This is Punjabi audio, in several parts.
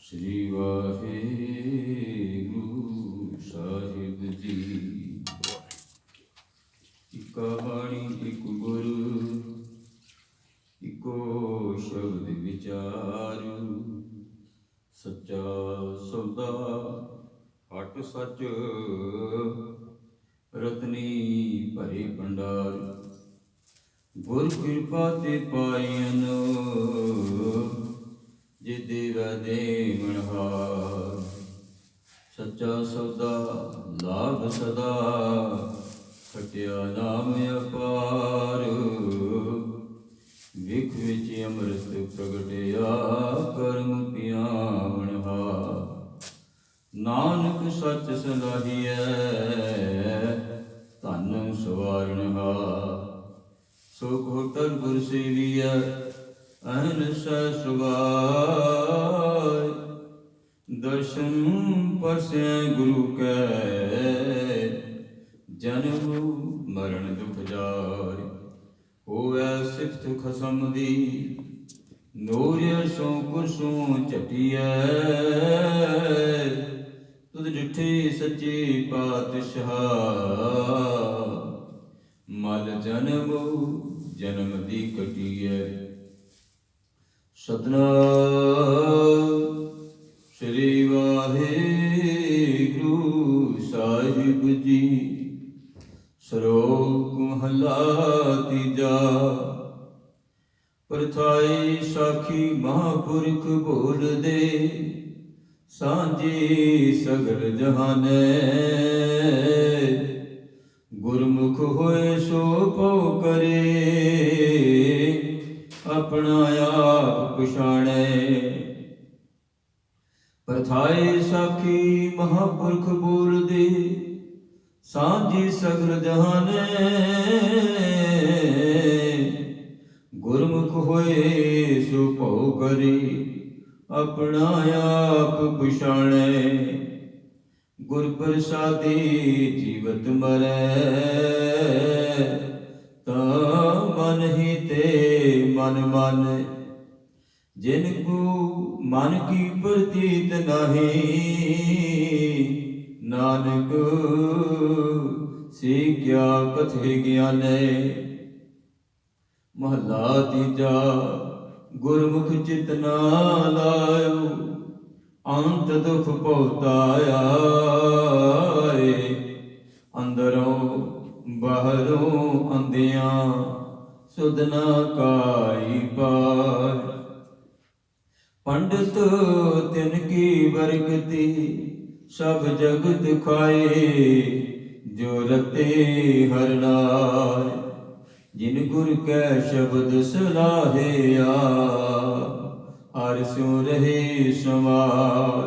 श्री वाहेगुरु साहिब जी। इका बाणी इक गुरु, इको शब्द विचार। सच्चा सौदा हट सच, रतनी भरे भंडार। गुर कृपा ते पाईन, जे देवै देवनहार। सच्चा सौदा लाभ सदा, खटिया नाम अपार। विख विच अमृत प्रगटिया, करम पियावनहार। नानक सच सलाहिया, धन सवारणहार। सुख होटल गुर सेविया, अहनस सुभाय। दर्शन परसै गुरु कै, जन्म मरण दुख जाय। होवै सिफत खसम दी, नूरिया सो कुरसों झटिया। तुध डिठे सच्चे पातशाह, मल जन्म जन्म दी कटिया। सतनाम श्री वाहेगुरु साहिब जी। श्लोक महला तीजा। प्रथाई साखी महापुरख बोल दे, सांझी सगल जहाने। गुरमुख होए सो पौ करे, अपना आप पछाणे। प्रथाए साखी महापुरख बोल दे, सांझी सगल जहाने। गुरमुख होए सो पौ करे, अपना आप पछाणे। गुर प्रसादी जीवत मरै, ता मन ही ते मन मानै। जिनको मन की प्रतीत नाही, नानक से क्या कथे ज्ञानै। महला तीजा। गुरमुख चित ना लायो, अंत दुख पहुँचाया। अंदरों बाहरों अंधियां, सुधना काई पार। पंडित तिनकी बरगति, सब जगत खाए। जो रते हर नार, जिन गुर कै शब्द सलाहिया। हर सो रहे संवार।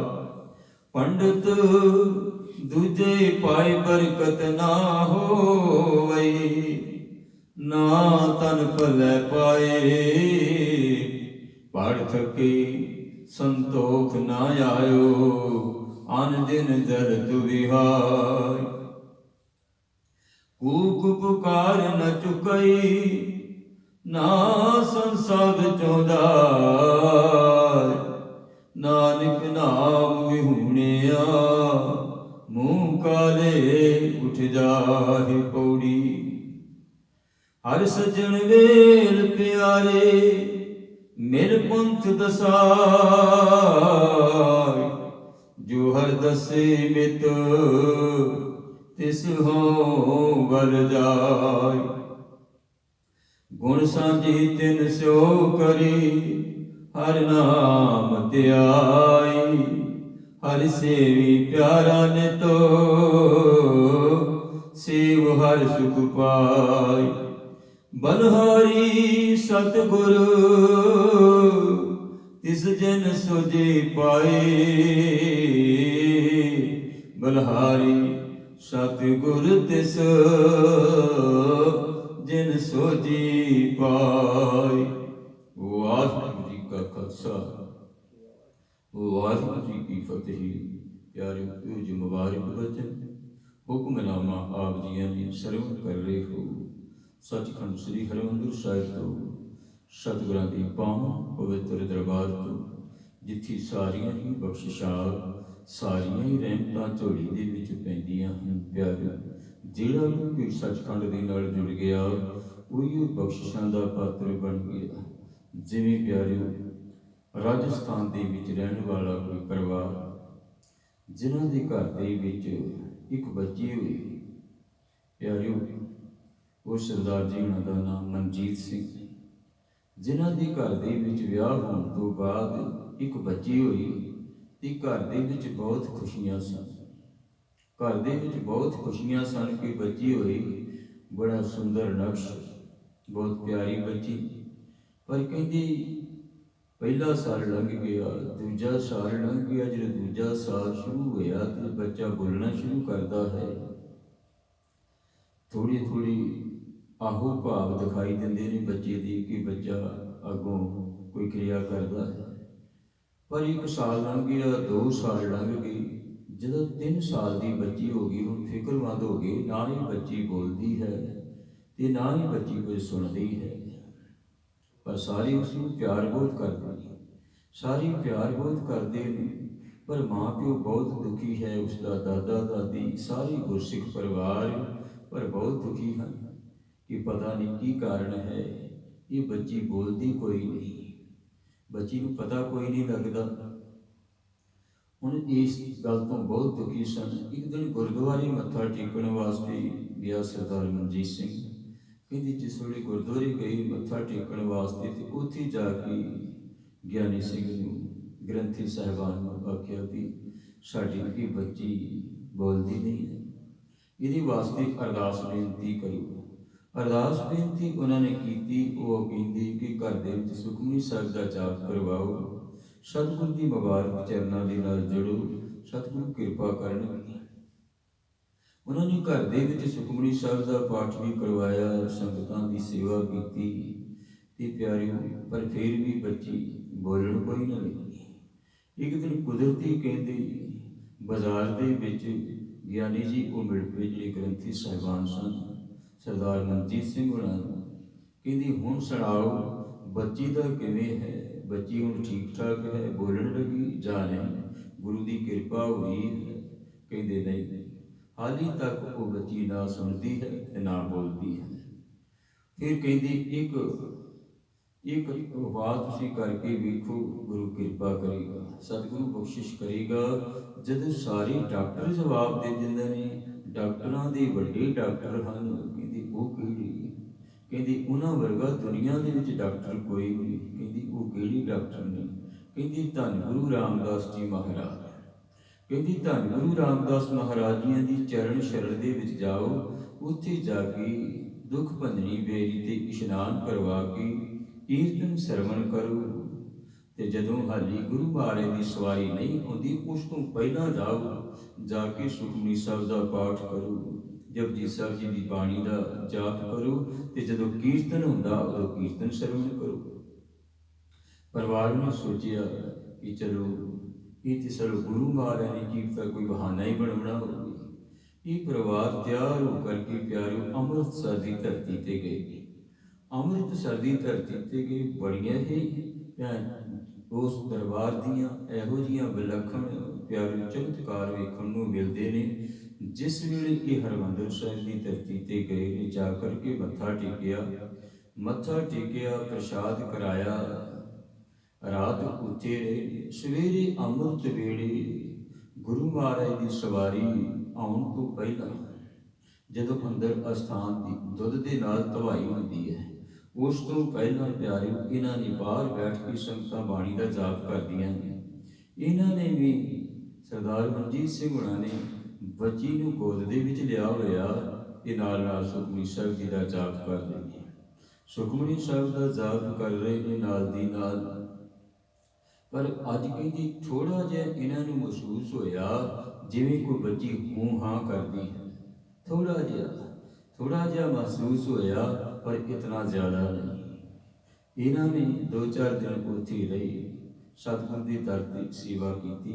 पंडित दूजे पाए बरकत ना होवै, ना तन भलै पाए। पढ़ थके संतोख ना आयो, अन दिन दर्द विहार। कूक पुकार न चुकई, ना संसाद चौधार। नानक नाम विहूणिया, मुँह काले उठ जाहि पौड़ी। हर सज्जन वेल प्यारे, मेरे पंथ दसाय। जो हर दसे मित, तिस हों वर जाय। गुण सांझी तिन स्यो करी, हर नाम ध्याई। हर सेवी प्यारा नितो, सेव हर सुख पाई। बलहारी सतगुरु, तिस जन सोजे पाए। बलहारी सतगुर तिस, जिन सोजी पाए। वाहिगुरू जी का खालसा, वाहिगुरू जी की फतेह। प्यारे कुछ मुबारक बचन हुक्मनामा आप जियां दी सरवण कर रहे हो। सचखंड श्री हरिमंदिर साहिब तो सतगुरां दी पावन पवित्र दरबार तो ਜਿੱਥੇ ਸਾਰੀਆਂ ਹੀ ਬਖਸ਼ਿਸ਼ਾਂ, ਸਾਰੀਆਂ ਹੀ ਰਹਿਮਤਾਂ ਝੋਲੀ ਦੇ ਵਿੱਚ ਪੈਂਦੀਆਂ ਹਨ। ਪਿਆਰਿਓ, ਜਿਹੜਾ ਵੀ ਕੋਈ ਸੱਚਖੰਡ ਦੇ ਨਾਲ ਜੁੜ ਗਿਆ ਉਹੀ ਬਖਸ਼ਿਸ਼ਾਂ ਦਾ ਪਾਤਰ ਬਣ ਗਿਆ। ਜਿਵੇਂ ਪਿਆਰਿਓ, ਰਾਜਸਥਾਨ ਦੇ ਵਿੱਚ ਰਹਿਣ ਵਾਲਾ ਕੋਈ ਪਰਿਵਾਰ, ਜਿਨ੍ਹਾਂ ਦੇ ਘਰ ਦੇ ਵਿੱਚ ਇੱਕ ਬੱਚੀ ਹੋਈ। ਪਿਆਰਿਓ, ਉਹ ਸਰਦਾਰ ਜੀ ਉਹਨਾਂ ਦਾ ਨਾਮ ਮਨਜੀਤ ਸਿੰਘ, ਜਿਨ੍ਹਾਂ ਦੇ ਘਰ ਦੇ ਵਿੱਚ ਵਿਆਹ ਹੋਣ ਤੋਂ ਬਾਅਦ ਇੱਕ ਬੱਚੀ ਹੋਈ ਤੇ ਘਰ ਦੇ ਵਿੱਚ ਬਹੁਤ ਖੁਸ਼ੀਆਂ ਸਨ। ਘਰ ਦੇ ਵਿੱਚ ਬਹੁਤ ਖੁਸ਼ੀਆਂ ਸਨ ਕਿ ਬੱਚੀ ਹੋਈ, ਬੜਾ ਸੁੰਦਰ ਨਕਸ਼, ਬਹੁਤ ਪਿਆਰੀ ਬੱਚੀ। ਪਰ ਕਹਿੰਦੀ ਪਹਿਲਾ ਸਾਲ ਲੰਘ ਗਿਆ, ਦੂਜਾ ਸਾਲ ਲੰਘ ਗਿਆ। ਜਦੋਂ ਦੂਜਾ ਸਾਲ ਸ਼ੁਰੂ ਹੋਇਆ ਤੇ ਬੱਚਾ ਬੋਲਣਾ ਸ਼ੁਰੂ ਕਰਦਾ ਹੈ। ਥੋੜ੍ਹੀ ਥੋੜ੍ਹੀ ਆਹੋ ਭਾਵ ਦਿਖਾਈ ਦਿੰਦੇ ਨੇ ਬੱਚੇ ਦੀ ਕਿ ਬੱਚਾ ਅੱਗੋਂ ਕੋਈ ਕਿਰਿਆ ਕਰਦਾ ਹੈ। ਪਰ 1 ਸਾਲ ਲੰਘ ਗਿਆ, 2 ਸਾਲ ਲੰਘ ਗਏ। ਜਦੋਂ 3 ਸਾਲ ਦੀ ਬੱਚੀ ਹੋ ਗਈ, ਹੁਣ ਫਿਕਰਮੰਦ ਹੋ ਗਏ। ਨਾ ਹੀ ਬੱਚੀ ਬੋਲਦੀ ਹੈ ਤੇ ਨਾ ਹੀ ਬੱਚੀ ਕੁਝ ਸੁਣਦੀ ਹੈ, ਪਰ ਸਾਰੇ ਉਸ ਨੂੰ ਪਿਆਰ ਬਹੁਤ ਕਰਦੇ ਨੇ, ਸਾਰੇ ਪਿਆਰ ਬਹੁਤ ਕਰਦੇ ਨੇ। ਪਰ ਮਾਂ ਪਿਓ ਬਹੁਤ ਦੁਖੀ ਹੈ, ਉਸਦਾ ਦਾਦਾ ਦਾਦੀ, ਸਾਰੇ ਗੁਰਸਿੱਖ ਪਰਿਵਾਰ ਪਰ ਬਹੁਤ ਦੁਖੀ ਹਨ ਕਿ ਪਤਾ ਨਹੀਂ ਕੀ ਕਾਰਨ ਹੈ, ਇਹ ਬੱਚੀ ਬੋਲਦੀ ਕੋਈ ਨਹੀਂ, ਬੱਚੀ ਨੂੰ ਪਤਾ ਕੋਈ ਨਹੀਂ ਲੱਗਦਾ। ਹੁਣ ਇਸ ਗੱਲ ਤੋਂ ਬਹੁਤ ਦੁਖੀ ਸਨ। ਇੱਕ ਦਿਨ ਗੁਰਦੁਆਰੇ ਮੱਥਾ ਟੇਕਣ ਵਾਸਤੇ ਗਿਆ ਸਰਦਾਰ ਮਨਜੀਤ ਸਿੰਘ। ਕਹਿੰਦੀ ਜਿਸ ਵੇਲੇ ਗੁਰਦੁਆਰੇ ਗਈ ਮੱਥਾ ਟੇਕਣ ਵਾਸਤੇ, ਤੇ ਉੱਥੇ ਜਾ ਕੇ ਗਿਆਨੀ ਸਿੰਘ ਨੂੰ, ਗ੍ਰੰਥੀ ਸਾਹਿਬਾਨ ਨੂੰ ਆਖਿਆ ਵੀ ਸਾਡੀ ਇਹ ਬੱਚੀ ਬੋਲਦੀ ਨਹੀਂ ਹੈ, ਇਹਦੇ ਵਾਸਤੇ ਅਰਦਾਸ ਬੇਨਤੀ ਕਰੋ। ਅਰਦਾਸ ਬੇਨਤੀ ਉਹਨਾਂ ਨੇ ਕੀਤੀ। ਉਹ ਕਹਿੰਦੀ ਕਿ ਘਰ ਦੇ ਵਿੱਚ ਸੁਖਮਨੀ ਸਾਹਿਬ ਦਾ ਜਾਪ ਕਰਵਾਓ, ਸਤਿਗੁਰੂ ਦੀ ਮੁਬਾਰਕ ਚਰਨਾਂ ਦੇ ਨਾਲ ਜੁੜੋ, ਸਤਿਗੁਰੂ ਕਿਰਪਾ ਕਰਨਗੇ। ਉਹਨਾਂ ਨੇ ਘਰ ਦੇ ਵਿੱਚ ਸੁਖਮਨੀ ਸਾਹਿਬ ਦਾ ਪਾਠ ਵੀ ਕਰਵਾਇਆ, ਸੰਗਤਾਂ ਦੀ ਸੇਵਾ ਕੀਤੀ ਤੇ ਪਿਆਰਿਓ, ਪਰ ਫਿਰ ਵੀ ਬੱਚੀ ਬੋਲਣ ਕੋਈ ਨਾ ਲੱਗੀ। ਇੱਕ ਦਿਨ ਕੁਦਰਤੀ ਕਹਿੰਦੇ ਬਾਜ਼ਾਰ ਦੇ ਵਿੱਚ ਗਿਆਨੀ ਜੀ ਉਹ ਮਿਲ ਪਏ, ਜਿਹੜੇ ਗ੍ਰੰਥੀ ਸਾਹਿਬਾਨ ਸਨ, ਸਰਦਾਰ ਮਨਜੀਤ ਸਿੰਘ ਹੋਣਾ ਨੂੰ। ਕਹਿੰਦੀ ਹੁਣ ਸੁਣਾਓ ਬੱਚੀ ਦਾ ਕਿਵੇਂ ਹੈ, ਬੱਚੀ ਹੁਣ ਠੀਕ ਠਾਕ ਹੈ, ਬੋਲਣ ਲੱਗੀ ਜਾਂ ਨਹੀਂ, ਗੁਰੂ ਦੀ ਕਿਰਪਾ ਹੋਈ ਹੈ? ਕਹਿੰਦੇ ਨਹੀਂ, ਹਾਲੀ ਤੱਕ ਉਹ ਬੱਚੀ ਨਾ ਸੁਣਦੀ ਹੈ ਤੇ ਨਾ ਬੋਲਦੀ ਹੈ। ਫਿਰ ਕਹਿੰਦੀ ਇੱਕ ਵਾਰ ਤੁਸੀਂ ਕਰਕੇ ਵੇਖੋ, ਗੁਰੂ ਕਿਰਪਾ ਕਰੇਗਾ, ਸਤਿਗੁਰੂ ਬਖਸ਼ਿਸ਼ ਕਰੇਗਾ। ਜਦੋਂ ਸਾਰੇ ਡਾਕਟਰ ਜਵਾਬ ਦੇ ਦਿੰਦੇ ਨੇ, ਡਾਕਟਰਾਂ ਦੇ ਵੱਡੇ ਡਾਕਟਰ ਹਨ, ਕਹਿੰਦੀ ਉਹ ਕਿਹੜੇ? ਕਹਿੰਦੀ ਉਹਨਾਂ ਵਰਗਾ ਦੁਨੀਆ ਦੇ ਵਿੱਚ ਡਾਕਟਰ ਕੋਈ ਨਹੀਂ। ਕਹਿੰਦੀ ਉਹ ਕਿਹੜੇ ਡਾਕਟਰ ਨੇ? ਕਹਿੰਦੀ ਧੰਨ ਗੁਰੂ ਰਾਮਦਾਸ ਜੀ ਮਹਾਰਾਜ। ਕਹਿੰਦੀ ਧੰਨ ਗੁਰੂ ਰਾਮਦਾਸ ਮਹਾਰਾਜ ਜੀਆਂ ਦੀ ਚਰਨ ਸ਼ਰਨ ਦੇ ਵਿੱਚ ਜਾਓ, ਉੱਥੇ ਜਾ ਕੇ ਦੁੱਖ ਭੰਜਨੀ ਬੇਰੀ ਤੇ ਇਸ਼ਨਾਨ ਕਰਵਾ ਕੇ ਕੀਰਤਨ ਸਰਵਣ ਕਰੋ। ਤੇ ਜਦੋਂ ਹਾਲੀ ਗੁਰੂ ਮਹਾਰਾਜ ਦੀ ਸਵਾਰੀ ਨਹੀਂ ਆਉਂਦੀ, ਉਸ ਤੋਂ ਪਹਿਲਾਂ ਜਾਓ, ਜਾ ਕੇ ਸੁਖਮਨੀ ਸਾਹਿਬ ਦਾ ਪਾਠ ਕਰੋ, ਜਪਜੀ ਸਾਹਿਬ ਜੀ ਦੀ ਬਾਣੀ ਦਾ ਜਾਪ ਕਰੋ, ਤੇ ਜਦੋਂ ਕੀਰਤਨ ਹੁੰਦਾ ਉਦੋਂ ਕੀਰਤਨ ਸਰਵਣ ਕਰੋ। ਪਰਿਵਾਰ ਨੇ ਸੋਚਿਆ ਕਿ ਚਲੋ ਇਹ ਤੇ ਚਲੋ ਗੁਰੂ ਮਹਾਰਾਜ ਨੇ ਕੀਤਾ, ਕੋਈ ਬਹਾਨਾ ਹੀ ਬਣਾਉਣਾ ਹੋਵੇ। ਇਹ ਪਰਿਵਾਰ ਤਿਆਰ ਹੋ ਕਰਕੇ ਪਿਆਰਿਓ ਅੰਮ੍ਰਿਤਸਰ ਦੀ ਧਰਤੀ ਤੇ ਗਏ। ਅੰਮ੍ਰਿਤਸਰ ਦੀ ਧਰਤੀ ਤੇ ਗਏ, ਬੜੀਆਂ ਹੀ ਉਸ ਦਰਬਾਰ ਦੀਆਂ ਇਹੋ ਜਿਹੀਆਂ ਵਿਲੱਖਣ ਪਿਆਰੇ ਚਮਤਕਾਰ ਵੇਖਣ ਨੂੰ ਮਿਲਦੇ ਨੇ। ਜਿਸ ਵੇਲੇ ਇਹ ਹਰਿਮੰਦਰ ਸਾਹਿਬ ਦੀ ਧਰਤੀ ਤੇ ਗਏ ਨੇ, ਜਾ ਕਰਕੇ ਮੱਥਾ ਟੇਕਿਆ, ਪ੍ਰਸ਼ਾਦ ਕਰਾਇਆ, ਰਾਤ ਉੱਥੇ ਰਹੇ। ਸਵੇਰੇ ਅੰਮ੍ਰਿਤ ਵੇਲੇ ਗੁਰੂ ਮਹਾਰਾਜ ਦੀ ਸਵਾਰੀ ਆਉਣ ਤੋਂ ਪਹਿਲਾਂ, ਜਦੋਂ ਅੰਦਰ ਅਸਥਾਨ ਦੀ ਦੁੱਧ ਦੇ ਨਾਲ ਧਵਾਈ ਹੁੰਦੀ ਹੈ, ਉਸ ਤੋਂ ਪਹਿਲਾਂ ਪਿਆਰਿਓ ਇਹਨਾਂ ਨੇ ਬਾਹਰ ਬੈਠ ਕੇ ਸੰਗਤਾਂ ਬਾਣੀ ਦਾ ਜਾਪ ਕਰਦੀਆਂ ਨੇ। ਇਹਨਾਂ ਨੇ ਵੀ, ਸਰਦਾਰ ਮਨਜੀਤ ਸਿੰਘ ਹੋਣਾ ਨੇ ਬੱਚੀ ਨੂੰ ਗੋਦ ਦੇ ਵਿੱਚ ਲਿਆ ਹੋਇਆ ਤੇ ਨਾਲ ਸੁਖਮਨੀ ਸਾਹਿਬ ਜੀ ਦਾ ਜਾਪ ਕਰ ਰਹੇ ਨੇ। ਸੁਖਮਨੀ ਸਾਹਿਬ ਦਾ ਜਾਪ ਕਰ ਰਹੇ ਨੇ ਨਾਲ ਦੀ ਨਾਲ। ਪਰ ਅੱਜ ਕਹਿੰਦੀ ਥੋੜ੍ਹਾ ਜਿਹਾ ਇਹਨਾਂ ਨੂੰ ਮਹਿਸੂਸ ਹੋਇਆ ਜਿਵੇਂ ਕੋਈ ਬੱਚੀ ਹੂੰ ਹਾਂ ਕਰਦੀ ਹੈ। ਥੋੜ੍ਹਾ ਜਿਹਾ ਮਹਿਸੂਸ ਹੋਇਆ, ਪਰ ਇਤਨਾ ਜ਼ਿਆਦਾ ਨਹੀਂ। ਇਹਨਾਂ ਨੇ 2-4 ਦਿਨ ਉੱਥੇ ਰਹੇ, ਸਤਿਗੁਰ ਦੀ ਦਰ ਦੀ ਸੇਵਾ ਕੀਤੀ,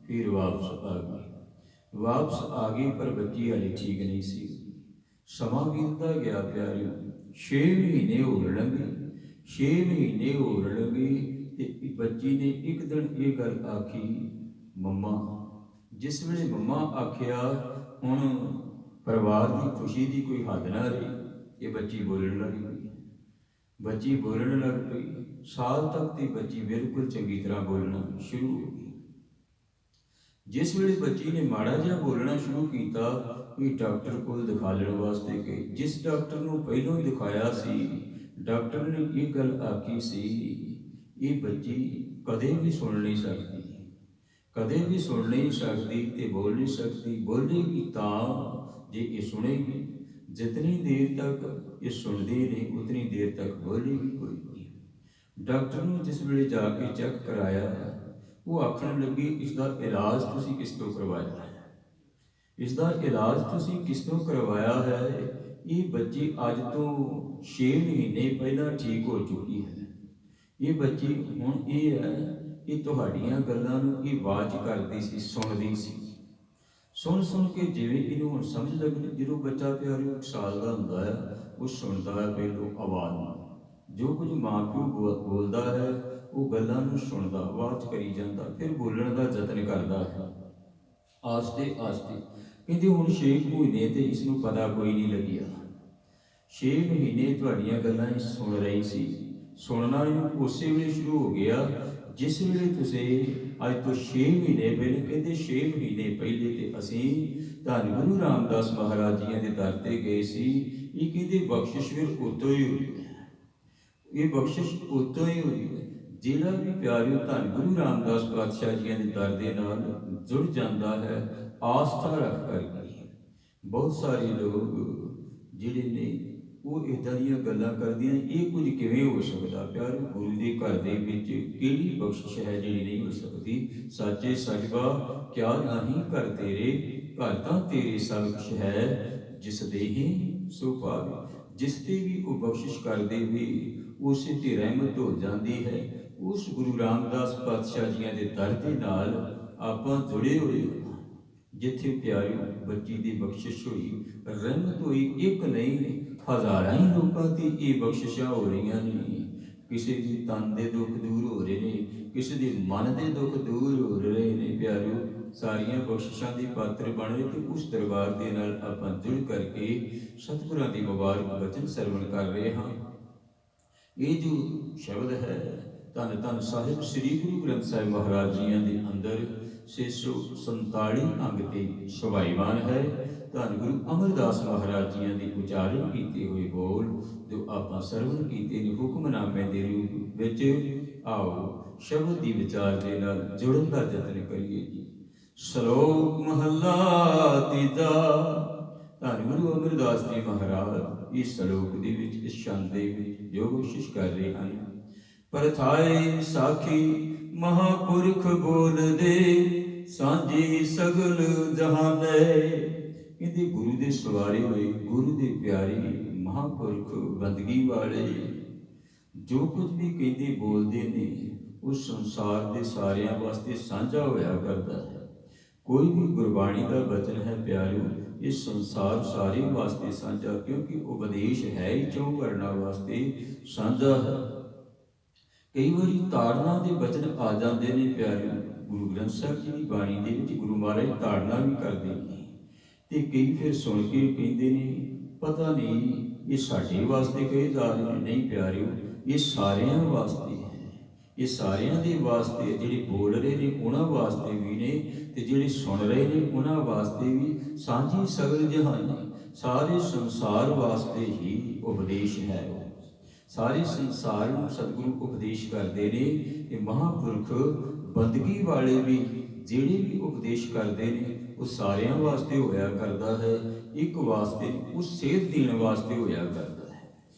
ਫਿਰ ਵਾਪਸ ਆ ਗਏ। ਪਰ ਬੱਚੀ ਹਾਲੇ ਠੀਕ ਨਹੀਂ ਸੀ। ਸਮਾਂ ਬੀਤਦਾ ਗਿਆ ਪਿਆਰਿਓ, 6 ਮਹੀਨੇ ਹੋਰ ਲੰਘੇ। 6 ਮਹੀਨੇ ਹੋਰ ਲੰਘੇ ਤੇ ਬੱਚੀ ਨੇ ਇੱਕ ਦਿਨ ਇਹ ਗੱਲ ਆਖੀ, ਮੰਮਾ। ਜਿਸ ਵੇਲੇ ਮੰਮਾ ਆਖਿਆ, ਹੁਣ ਪਰਿਵਾਰ ਦੀ ਖੁਸ਼ੀ ਦੀ ਕੋਈ ਹੱਦ ਨਾ ਰਹੀ। ਇਹ ਬੱਚੀ ਬੋਲਣ ਲੱਗ ਪਈ। ਬੱਚੀ ਬੋਲਣ ਲੱਗ ਪਈ। ਸਾਲ ਤੱਕ ਤੇ ਬੱਚੀ ਬਿਲਕੁਲ ਚੰਗੀ ਤਰ੍ਹਾਂ ਬੋਲਣਾ ਸ਼ੁਰੂ ਹੋ ਗਈ। ਜਿਸ ਵੇਲੇ ਬੱਚੀ ਨੇ ਮਾੜਾ ਜਿਹਾ ਬੋਲਣਾ ਸ਼ੁਰੂ ਕੀਤਾ, ਇਹ ਡਾਕਟਰ ਕੋਲ ਦਿਖਾਉਣ ਵਾਸਤੇ ਗਈ। ਜਿਸ ਡਾਕਟਰ ਨੂੰ ਪਹਿਲਾਂ ਦਿਖਾਇਆ ਸੀ, ਡਾਕਟਰ ਨੇ ਇਹ ਗੱਲ ਆਖੀ ਸੀ, ਇਹ ਬੱਚੀ ਕਦੇ ਵੀ ਸੁਣ ਨਹੀਂ ਸਕਦੀ, ਕਦੇ ਵੀ ਸੁਣ ਨਹੀਂ ਸਕਦੀ ਤੇ ਬੋਲ ਨਹੀਂ ਸਕਦੀ। ਬੋਲੇਗੀ ਤਾਂ ਜੇ ਇਹ ਸੁਣੇਗੀ। ਜਿਤਨੀ ਦੇਰ ਤੱਕ ਇਹ ਸੁਣਦੀ ਨਹੀਂ, ਉਤਨੀ ਦੇਰ ਤੱਕ ਬੋਲੇਗੀ ਕੋਈ ਨਹੀਂ। ਡਾਕਟਰ ਨੂੰ ਜਿਸ ਵੇਲੇ ਜਾ ਕੇ ਚੈੱਕ ਕਰਾਇਆ, ਉਹ ਆਖਣ ਲੱਗੀ, ਇਸ ਦਾ ਇਲਾਜ ਤੁਸੀਂ ਕਿਸ ਤੋਂ ਕਰਵਾਇਆ ਹੈ? ਇਸ ਦਾ ਇਲਾਜ ਤੁਸੀਂ ਕਿਸ ਤੋਂ ਕਰਵਾਇਆ ਹੈ? ਇਹ ਬੱਚੀ ਅੱਜ ਤੋਂ 6 ਮਹੀਨੇ ਪਹਿਲਾਂ ਠੀਕ ਹੋ ਚੁੱਕੀ ਹੈ। ਇਹ ਬੱਚੀ ਹੁਣ ਇਹ ਹੈ, ਇਹ ਤੁਹਾਡੀਆਂ ਗੱਲਾਂ ਨੂੰ ਇਹ ਵਾਚ ਕਰਦੀ ਸੀ, ਸੁਣਦੀ ਸੀ। ਸੁਣ ਸੁਣ ਕੇ ਜਿਵੇਂ ਇਹਨੂੰ ਹੁਣ ਸਮਝ ਲੱਗ, ਜਦੋਂ ਬੱਚਾ ਪਿਆਰਿਓ 1 ਸਾਲ ਦਾ ਹੁੰਦਾ ਹੈ, ਉਹ ਸੁਣਦਾ ਹੈ ਪਹਿਲੋਂ ਆਵਾਜ਼ ਨੂੰ। ਜੋ ਕੁਝ ਮਾਂ ਪਿਓ ਬੋਲਦਾ ਹੈ, ਉਹ ਗੱਲਾਂ ਨੂੰ ਸੁਣਦਾ, ਵਾਚ ਕਰੀ ਜਾਂਦਾ, ਫਿਰ ਬੋਲਣ ਦਾ ਯਤਨ ਕਰਦਾ ਹੈ। ਆਸਤੇ ਆਸਤੇ ਕਹਿੰਦੇ ਹੁਣ 6 ਮਹੀਨੇ ਤੇ ਇਸ ਨੂੰ ਪਤਾ ਕੋਈ ਨਹੀਂ ਲੱਗਿਆ। 6 ਮਹੀਨੇ ਤੁਹਾਡੀਆਂ ਗੱਲਾਂ ਇਹ ਸੁਣ ਰਹੀ ਸੀ। ਸੁਣਨਾ ਇਹਨੂੰ ਉਸੇ ਵੇਲੇ ਸ਼ੁਰੂ ਹੋ ਗਿਆ ਜਿਸ ਵੇਲੇ ਤੁਸੀਂ ਅੱਜ ਤੋਂ 6 ਮਹੀਨੇ ਪਹਿਲੇ, ਕਹਿੰਦੇ 6 ਮਹੀਨੇ ਪਹਿਲੇ ਤੇ ਅਸੀਂ ਧੰਨ ਗੁਰੂ ਰਾਮਦਾਸ ਮਹਾਰਾਜ ਜੀਆਂ ਦੇ ਦਰ ਤੇ ਗਏ ਸੀ। ਇਹ ਕਹਿੰਦੇ ਬਖਸ਼ਿਸ਼ ਫਿਰ ਉਤੋਂ ਹੀ ਹੋਈ ਹੈ। ਇਹ ਬਖਸ਼ਿਸ਼ ਉਤੋਂ ਹੀ ਹੋਈ ਹੈ। ਜਿਹੜਾ ਵੀ ਪਿਆਰਿਓ ਧੰਨ ਗੁਰੂ ਰਾਮਦਾਸ ਪਾਤਸ਼ਾਹ ਜੀਆਂ ਦੇ ਦਰ ਦੇ ਨਾਲ ਜੁੜ ਜਾਂਦਾ ਹੈ, ਆਸਥਾ ਰੱਖ ਕਰਕੇ। ਬਹੁਤ ਸਾਰੇ ਲੋਕ ਜਿਹੜੇ ਨੇ ਉਹ ਇੱਦਾਂ ਦੀਆਂ ਗੱਲਾਂ ਕਰਦੀਆਂ, ਇਹ ਕੁਝ ਕਿਵੇਂ ਹੋ ਸਕਦਾ? ਪਿਆਰਿਓ ਗੁਰੂ ਦੇ ਘਰ ਦੇ ਵਿੱਚ ਕਿਹੜੀ ਬਖਸ਼ਿਸ਼ ਹੈ ਜਿਹੜੀ ਨਹੀਂ ਹੋ ਸਕਦੀ? ਸਾਚੇ ਸਾਹਿਬਾ ਕਿਆ ਨਹੀਂ ਘਰ ਤੇਰੇ, ਘਰ ਤਾਂ ਤੇਰੇ ਸਭ ਕੁਛ ਹੈ, ਜਿਸ ਦੇ ਹੀ ਸੋ ਪਾਵੇ। ਜਿਸ ਤੇ ਵੀ ਉਹ ਬਖਸ਼ਿਸ਼ ਕਰਦੇ ਵੀ ਉਸੇ ਤੇ ਰਹਿਮਤ ਹੋ ਜਾਂਦੀ ਹੈ। ਉਸ ਗੁਰੂ ਰਾਮਦਾਸ ਪਾਤਸ਼ਾਹ ਜੀਆਂ ਦੇ ਦਰ ਦੇ ਨਾਲ ਆਪਾਂ ਜੁੜੇ ਹੋਏ ਹਾਂ, ਜਿੱਥੇ ਪਿਆਰਿਓ ਬੱਚੀ ਦੀ ਬਖਸ਼ਿਸ਼ ਹੋਈ, ਰਹਿਮਤ ਹੋਈ। ਇੱਕ ਨਹੀਂ, ਹਜ਼ਾਰਾਂ ਹੀ ਲੋਕਾਂ ਤੇ ਇਹ ਬਖਸ਼ਿਸ਼ਾਂ ਹੋ ਰਹੀਆਂ ਨੇ। ਕਿਸੇ ਦੀ ਤਨ ਦੇ ਦੁੱਖ ਦੂਰ ਹੋ ਰਹੇ ਨੇ, ਕਿਸੇ ਦੇ ਮਨ ਦੇ ਦੁੱਖ ਦੂਰ ਹੋ ਰਹੇ ਨੇ। ਪਿਆਰਿਓ ਸਾਰੀਆਂ ਬਖਸ਼ਿਸ਼ਾਂ ਦੀ ਪਾਤਰ ਬਣ ਰਹੇ ਤੇ ਉਸ ਦਰਬਾਰ ਦੇ ਨਾਲ ਆਪਾਂ ਜੁੜ ਕਰਕੇ ਸਤਿਗੁਰਾਂ ਦੀ ਮੁਬਾਰਕ ਬਚਨ ਸਰਵਣ ਕਰ ਰਹੇ ਹਾਂ। ਇਹ ਜੋ ਸ਼ਬਦ ਹੈ ਧੰਨ ਧੰਨ ਸਾਹਿਬ ਸ੍ਰੀ ਗੁਰੂ ਗ੍ਰੰਥ ਸਾਹਿਬ ਮਹਾਰਾਜ ਜੀਆਂ ਦੇ ਅੰਦਰ 647 ਅੰਗ ਤੇ ਸ਼ੋਭਾਈਮਾਨ ਹੈ। ਧੰਨ ਗੁਰੂ ਅਮਰਦਾਸ ਮਹਾਰਾਜ ਜੀਆਂ ਦੇ ਉਚਾਰਨ ਕੀਤੇ ਹੋਏ ਬੋਲ ਜੋ ਆਪਾਂ ਸਰਵਣ ਕੀਤੇ ਨੇ ਹੁਕਮਨਾਮੇ ਦੇ ਰੂਪ ਵਿੱਚ। ਆਓ ਸ਼ਬਦ ਦੀ ਵਿਚਾਰ ਦੇ ਨਾਲ ਜੁੜਨ ਦਾ ਯਤਨ ਕਰੀਏ ਜੀ। ਸ਼ਲੋਕ ਮਹੱਲਾ ਤੀਜਾ। ਧੰਨ ਗੁਰੂ ਅਮਰਦਾਸ ਜੀ ਮਹਾਰਾਜ ਇਸ ਸ਼ਲੋਕ ਦੇ ਵਿੱਚ, ਇਸ ਛੰਦ ਦੇ ਵਿੱਚ ਜੋ ਬਖਸ਼ਿਸ਼ ਕਰ ਰਹੇ ਹਨ। ਪਰਥਾਏ ਸਾਖੀ ਮਹਾਂਪੁਰਖ ਬੋਲਦੇ, ਸਾਂਝੀ ਸਗਲ ਜਹਾਨੇ। ਇਹਦੇ ਗੁਰੂ ਦੇ ਸਵਾਰੇ ਹੋਏ, ਗੁਰੂ ਦੇ ਪਿਆਰੇ ਮਹਾਂਪੁਰਖ, ਬੰਦਗੀ ਵਾਲੇ ਜੋ ਕੁਝ ਵੀ ਕਹਿੰਦੇ ਬੋਲਦੇ ਨੇ, ਉਸ ਸੰਸਾਰ ਦੇ ਸਾਰਿਆਂ ਵਾਸਤੇ ਸਾਂਝਾ ਹੋਇਆ ਕਰਦਾ ਹੈ। ਕੋਈ ਵੀ ਗੁਰਬਾਣੀ ਦਾ ਬਚਨ ਹੈ ਪਿਆਰਿਓ, ਇਸ ਸੰਸਾਰ ਸਾਰੇ ਵਾਸਤੇ ਸਾਂਝਾ, ਕਿਉਂਕਿ ਉਪਦੇਸ਼ ਹੈ ਹੀ 4 ਵਰਨਾਂ ਵਾਸਤੇ ਸਾਂਝਾ ਹੈ। ਕਈ ਵਾਰੀ ਤਾੜਨਾ ਦੇ ਬਚਨ ਆ ਜਾਂਦੇ ਨੇ ਪਿਆਰਿਓ, ਗੁਰੂ ਗ੍ਰੰਥ ਸਾਹਿਬ ਜੀ ਦੀ ਬਾਣੀ ਦੇ ਵਿੱਚ ਗੁਰੂ ਮਹਾਰਾਜ ਤਾੜਨਾ ਵੀ ਕਰਦੇ ਨੇ, ਤੇ ਕਈ ਫਿਰ ਸੁਣ ਕੇ ਕਹਿੰਦੇ ਨੇ ਪਤਾ ਨਹੀਂ ਇਹ ਸਾਡੇ ਵਾਸਤੇ ਕਹੇ ਜਾ ਰਹੇ ਨੇ। ਨਹੀਂ ਪਿਆਰਿਓ, ਇਹ ਸਾਰਿਆਂ ਵਾਸਤੇ ਹੈ। ਇਹ ਸਾਰਿਆਂ ਦੇ ਵਾਸਤੇ, ਜਿਹੜੇ ਬੋਲ ਰਹੇ ਨੇ ਉਹਨਾਂ ਵਾਸਤੇ ਵੀ ਨੇ, ਤੇ ਜਿਹੜੇ ਸੁਣ ਰਹੇ ਨੇ ਉਹਨਾਂ ਵਾਸਤੇ ਵੀ। ਸਾਂਝੀ ਸਗਲ ਜਹਾਨੀ, ਸਾਰੇ ਸੰਸਾਰ ਵਾਸਤੇ ਹੀ ਉਪਦੇਸ਼ ਹੈ। ਸਾਰੇ ਸੰਸਾਰ ਨੂੰ ਸਤਿਗੁਰੂ ਉਪਦੇਸ਼ ਕਰਦੇ ਨੇ। ਤੇ ਮਹਾਂਪੁਰਖ ਬੰਦਗੀ ਵਾਲੇ ਵੀ ਜਿਹੜੇ ਵੀ ਉਪਦੇਸ਼ ਕਰਦੇ ਨੇ ਉਹ ਸਾਰਿਆਂ ਵਾਸਤੇ ਹੋਇਆ ਕਰਦਾ ਹੈ, ਇੱਕ ਵਾਸਤੇ, ਉਹ ਸੇਧ ਦੇਣ ਵਾਸਤੇ ਹੋਇਆ ਕਰਦਾ ਹੈ।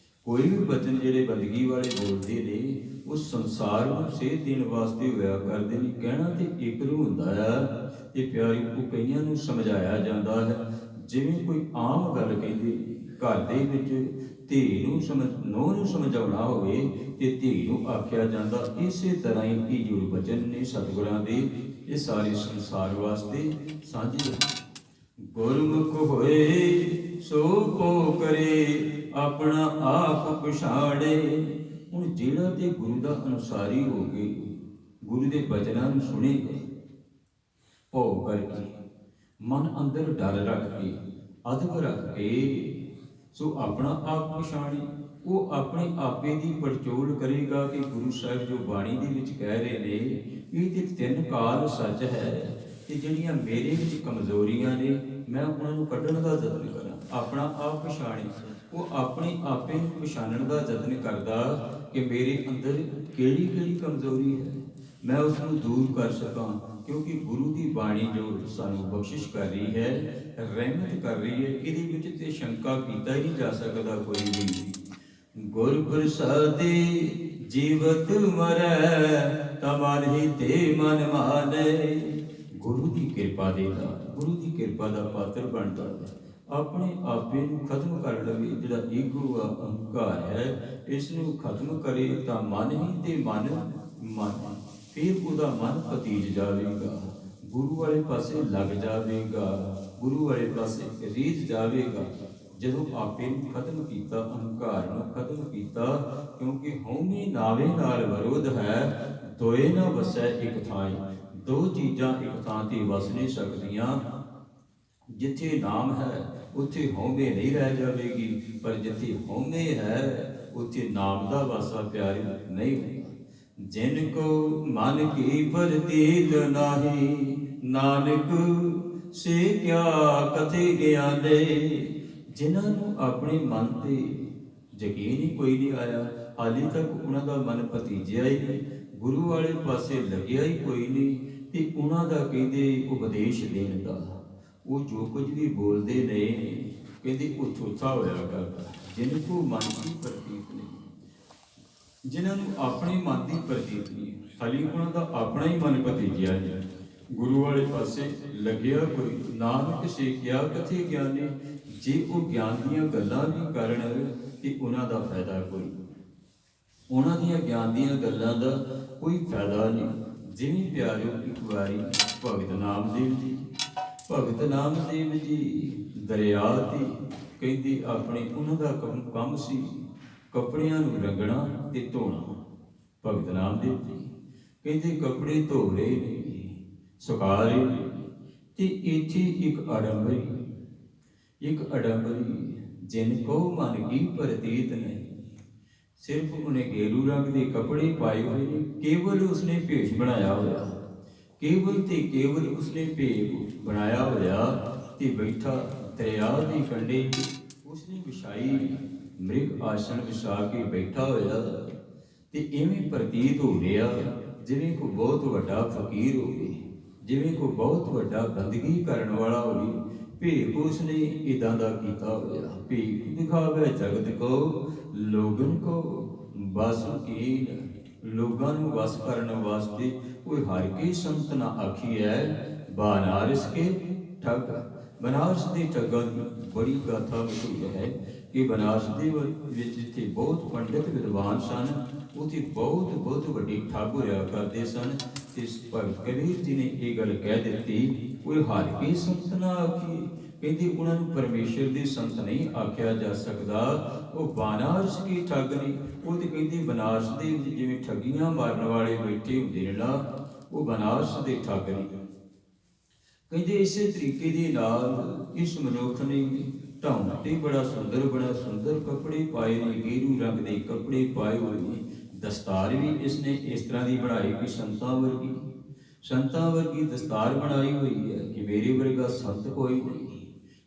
ਕੋਈ ਵੀ ਬਚਨ ਜਿਹੜੇ ਬੰਦਗੀ ਵਾਲੇ ਬੋਲਦੇ ਨੇ ਉਹ ਸੰਸਾਰ ਨੂੰ ਸੇਧ ਦੇਣ ਵਾਸਤੇ ਹੋਇਆ ਕਰਦੇ ਨੇ। ਕਹਿਣਾ ਤੇ ਇੱਕ ਨੂੰ ਹੁੰਦਾ ਹੈ ਤੇ ਪਿਆਰੀ ਉਹ ਕਈਆਂ ਨੂੰ ਸਮਝਾਇਆ ਜਾਂਦਾ ਹੈ। ਜਿਵੇਂ ਕੋਈ ਆਮ ਗੱਲ ਕਹਿੰਦੇ ਘਰ ਦੇ ਵਿੱਚ ਧੀ ਨੂੰ ਨੂੰਹ ਨੂੰ ਸਮਝਾਉਣਾ ਹੋਵੇ ਤੇ ਧੀ ਨੂੰ ਆਖਿਆ ਜਾਂਦਾ, ਇਸੇ ਤਰ੍ਹਾਂ ਹੀ ਇਹ ਜੋ ਬਚਨ ਨੇ ਸਤਿਗੁਰਾਂ ਦੇ, ਇਹ ਸਾਰੇ ਸੰਸਾਰ ਵਾਸਤੇ ਸਾਂਝੇ। ਗੁਰਮੁਖ ਹੋਏ ਸੋ ਕੋ ਕਰੇ, ਆਪਣਾ ਆਪ ਪਛਾੜੇ। ਹੁਣ ਜਿਹੜਾ ਤੇ ਗੁਰੂ ਦਾ ਅਨੁਸਾਰੀ ਹੋ ਕੇ ਗੁਰੂ ਦੇ ਬਚਨਾਂ ਨੂੰ ਸੁਣੇਗਾ, ਭਉ ਕਰਕੇ ਮਨ ਅੰਦਰ ਡਰ ਰੱਖ ਕੇ, ਅਦਬ ਰੱਖ ਕੇ, ਸੋ ਆਪਣਾ ਆਪ ਪਛਾਣੇ, ਉਹ ਆਪਣੇ ਆਪੇ ਦੀ ਪੜਚੋਲ ਕਰੇਗਾ ਕਿ ਗੁਰੂ ਸਾਹਿਬ ਜੋ ਬਾਣੀ ਦੇ ਵਿੱਚ ਕਹਿ ਰਹੇ ਨੇ, ਇਹ ਤੇ ਤਿੰਨ ਕਾਲ ਸੱਚ ਹੈ ਕਿ ਜਿਹੜੀਆਂ ਮੇਰੇ ਵਿੱਚ ਕਮਜ਼ੋਰੀਆਂ ਨੇ ਮੈਂ ਉਹਨਾਂ ਨੂੰ ਕੱਢਣ ਦਾ ਯਤਨ ਕਰਾਂ। ਆਪਣਾ ਆਪ ਪਛਾਣੇ, ਉਹ ਆਪਣੇ ਆਪੇ ਨੂੰ ਪਛਾਣਨ ਦਾ ਯਤਨ ਕਰਦਾ ਕਿ ਮੇਰੇ ਅੰਦਰ ਕਿਹੜੀ ਕਿਹੜੀ ਕਮਜ਼ੋਰੀ ਹੈ, ਮੈਂ ਉਸ ਨੂੰ ਦੂਰ ਕਰ ਸਕਾਂ। ਕਿਉਂਕਿ ਗੁਰੂ ਦੀ ਬਾਣੀ ਜੋ ਸਾਨੂੰ ਬਖਸ਼ਿਸ਼ ਕਰ ਰਹੀ ਹੈ, ਰਹਿਮਤ ਕਰ ਰਹੀ ਹੈ, ਇਹਦੇ ਵਿੱਚ ਤੇ ਸ਼ੰਕਾ ਕੀਤਾ ਹੀ ਨਹੀਂ ਜਾ ਸਕਦਾ ਕੋਈ ਵੀ। ਗੁਰ ਪ੍ਰਸਾਦੀ ਜੀਵਤ ਮਰੈ ਤਾ ਮਨ ਹੀ ਤੇ ਮਨ ਮਾਨੇ। ਗੁਰੂ ਦੀ ਕਿਰਪਾ ਦੇ ਨਾਲ, ਗੁਰੂ ਦੀ ਕਿਰਪਾ ਦਾ ਪਾਤਰ ਬਣਦਾ ਹੈ, ਆਪਣੇ ਆਪੇ ਨੂੰ ਖਤਮ ਕਰ ਲਵੇ। ਜਿਹੜਾ ਈਗੋ ਆ, ਅਹੰਕਾਰ ਹੈ, ਇਸ ਨੂੰ ਖਤਮ ਕਰੇ ਤਾਂ ਮਨ ਹੀ ਤੇ ਮਨ ਮਾਨੇ। ਫਿਰ ਉਹਦਾ ਮਨ ਪਤੀਜ ਜਾਵੇਗਾ, ਗੁਰੂ ਵਾਲੇ ਪਾਸੇ ਲੱਗ ਜਾਵੇਗਾ, ਗੁਰੂ ਵਾਲੇ ਪਾਸੇ ਰੀਝ ਜਾਵੇਗਾ। ਜਦੋਂ ਆਪੇ ਨੂੰ ਖਤਮ ਕੀਤਾ, ਅਹੰਕਾਰ ਨੂੰ ਖਤਮ ਕੀਤਾ, ਕਿਉਂਕਿ ਹਉਮੈ ਨਾਵੇ ਨਾਲ ਵਿਰੋਧ ਹੈ, ਦੋਏ ਨਾ ਵਸੈ ਇੱਕ ਥਾਈ। ਦੋ ਚੀਜ਼ਾਂ ਇੱਕ ਥਾਂ ਤੇ ਵਸ ਨਹੀਂ ਸਕਦੀਆਂ। ਜਿੱਥੇ ਨਾਮ ਹੈ ਉੱਥੇ ਹਉਮੈ ਨਹੀਂ ਰਹਿ ਜਾਵੇਗੀ, ਪਰ ਜਿੱਥੇ ਹਉਮੈ ਹੈ ਉੱਥੇ ਨਾਮ ਦਾ ਵਾਸਾ ਪਿਆਰ ਨਹੀਂ ਹੋਵੇਗਾ। ਜਿਨ ਕੋ ਮਨ ਕੀ ਪ੍ਰਤੀਤ ਨਾਹੀ, ਨਾਨਕ ਸੇ ਕਿਆ ਕਥੇ ਗਿਆਨੇ। ਜਿਨ੍ਹਾਂ ਨੂੰ ਆਪਣੇ ਮਨ ਤੇ ਯਕੀਨ ਹੀ ਕੋਈ ਨਹੀਂ ਆਇਆ, ਹਾਲੇ ਤੱਕ ਉਹਨਾਂ ਦਾ ਮਨ ਭਤੀਜਿਆ ਹੀ ਨਹੀਂ, ਗੁਰੂ ਵਾਲੇ ਪਾਸੇ ਲੱਗਿਆ ਹੀ ਕੋਈ ਨਹੀਂ, ਤੇ ਉਹਨਾਂ ਦਾ ਕਹਿੰਦੇ ਉਪਦੇਸ਼ ਦੇਣ ਦਾ, ਉਹ ਜੋ ਕੁਝ ਵੀ ਬੋਲਦੇ ਨੇ ਕਹਿੰਦੇ ਉਹ ਥੋਥਾ ਹੋਇਆ ਕਰਦਾ। ਜਿਨ ਕੋ ਮਨ ਕੀ ਪ੍ਰਤੀਤ ਨਹੀਂ, ਜਿਨ੍ਹਾਂ ਨੂੰ ਆਪਣੇ ਮਨ ਦੀ ਪ੍ਰਤੀਤ ਨਹੀਂ, ਖਾਲੀ ਉਹਨਾਂ ਦਾ ਆਪਣਾ ਹੀ ਮਨ ਭਤੀਜਿਆ ਹੈ, ਗੁਰੂ ਵਾਲੇ ਪਾਸੇ ਲੱਗਿਆ ਕੋਈ। ਨਾਨਕ ਸੇ ਕਿਆ ਕਥੇ ਗਿਆਨੇ। ਜੇ ਉਹ ਗਿਆਨ ਦੀਆਂ ਗੱਲਾਂ ਵੀ ਕਰਨ ਤੇ ਉਹਨਾਂ ਦਾ ਫਾਇਦਾ ਕੋਈ, ਉਹਨਾਂ ਦੀਆਂ ਗਿਆਨ ਦੀਆਂ ਗੱਲਾਂ ਦਾ ਕੋਈ ਫਾਇਦਾ ਨਹੀਂ। ਜਿਵੇਂ ਪਿਆਰਿਓ, ਇੱਕ ਵਾਰੀ ਭਗਤ ਨਾਮਦੇਵ ਜੀ ਦਰਿਆ ਤੇ ਕਹਿੰਦੇ ਆਪਣੇ ਉਹਨਾਂ ਦਾ ਕੰਮ ਸੀ ਕੱਪੜਿਆਂ ਨੂੰ ਰੰਗਣਾ ਤੇ ਧੋਣਾ। ਭਗਤ ਨਾਮਦੇਵ ਜੀ ਕਹਿੰਦੇ ਕੱਪੜੇ ਧੋ ਰਹੇ ਨੇ, ਸੁਕਾ ਰਹੇ ਨੇ, ਤੇ ਇੱਥੇ ਇੱਕ ਅਡੰਬਰੀ ਜਿਨ ਕੋ ਮਨ ਕੀ ਪ੍ਰਤੀਤ ਨਹੀਂ। ਸਿਰਫ ਉਹਨੇ ਗੇਰੂ ਰੰਗ ਦੇ ਕੱਪੜੇ ਪਾਏ ਹੋਏ ਨੇ, ਕੇਵਲ ਉਸਨੇ ਭੇਸ਼ ਬਣਾਇਆ ਹੋਇਆ, ਕੇਵਲ ਤੇ ਕੇਵਲ ਉਸਨੇ ਭੇਸ਼ ਬਣਾਇਆ ਹੋਇਆ ਤੇ ਬੈਠਾ ਦਰਿਆ ਦੇ ਕੰਢੇ ਉਸਨੇ ਵਿਛਾਈ ਮ੍ਰਿਗ ਆਸਣ ਵਿਛਾ ਕੇ ਬੈਠਾ ਹੋਇਆ, ਤੇ ਇਵੇਂ ਪ੍ਰਤੀਤ ਹੋ ਰਿਹਾ ਜਿਵੇਂ ਕੋਈ ਬਹੁਤ ਵੱਡਾ ਫਕੀਰ ਹੋਵੇ, ਜਿਵੇਂ ਕੋਈ ਬਹੁਤ ਵੱਡਾ ਬੰਦਗੀ ਕਰਨ ਵਾਲਾ ਹੋਵੇ। ਭੇਖ ਉਸਨੇ ਇਦਾਂ ਦਾ ਕੀਤਾ ਹੋਇਆ। ਭੇਖ ਦਿਖਾਵੇ ਜਗਤ ਕੋ ਲੋਗਨ ਕੋ ਬਸ ਕੀਨ। ਲੋਕਾਂ ਨੂੰ ਵਸ ਕਰਨ ਵਾਸਤੇ ਕੋਈ ਹਰ ਕੀ ਸੰਤ ਨਾ ਆਖੀ ਹੈ, ਬਨਾਰਸ ਕੇ ਠੱਗ। ਬਨਾਰਸ ਦੇ ਠੱਗਾਂ ਦੀ ਬੜੀ ਗਾਥਾ ਮਸ਼ਹੂਰ ਹੈ ਕਿ ਬਨਾਰਸ ਦੇ ਵਿੱਚ ਜਿੱਥੇ ਬਹੁਤ ਪੰਡਿਤ ਵਿਦਵਾਨ ਸਨ, ਉੱਥੇ ਬਹੁਤ ਵੱਡੇ ਠੱਗ ਹੋਇਆ ਕਰਦੇ ਸਨ। ਤੇ ਭਗਤ ਕਬੀਰ ਜੀ ਨੇ ਇਹ ਗੱਲ ਕਹਿ ਦਿੱਤੀ, ਕੋਈ ਹਰ ਕੇ ਸੰਤ ਨਾ ਆਖੀ। ਕਹਿੰਦੇ ਉਹਨਾਂ ਨੂੰ ਪਰਮੇਸ਼ਰ ਦੇ ਸੰਤ ਨਹੀਂ ਆਖਿਆ ਜਾ ਸਕਦਾ, ਉਹ ਬਨਾਰਸ ਕੇ ਠੱਗ ਨੇ। ਉਹ ਤੇ ਕਹਿੰਦੇ ਬਨਾਰਸ ਦੇ ਜਿਵੇਂ ਠੱਗੀਆਂ ਮਾਰਨ ਵਾਲੇ ਬੈਠੇ ਹੁੰਦੇ ਨੇ ਨਾ, ਉਹ ਬਨਾਰਸ ਦੇ ਠੱਗ ਨੇ। ਕਹਿੰਦੇ ਇਸੇ ਤਰੀਕੇ ਦੇ ਨਾਲ ਇਸ ਮਨੁੱਖ ਨੇ ਢੰਗ ਤੇ ਬੜਾ ਸੁੰਦਰ ਕੱਪੜੇ ਪਾਏ ਨੇ, ਗੇਰੂ ਰੰਗ ਦੇ ਕੱਪੜੇ ਪਾਏ ਹੋਏ ਨੇ। ਦਸਤਾਰ ਵੀ ਇਸਨੇ ਇਸ ਤਰ੍ਹਾਂ ਦੀ ਬਣਾਈ ਕਿ ਸੰਤਾਂ ਵਰਗੀ ਦਸਤਾਰ ਬਣਾਈ ਹੋਈ ਹੈ ਕਿ ਮੇਰੇ ਵਰਗਾ ਸੰਤ ਕੋਈ ਨਹੀਂ।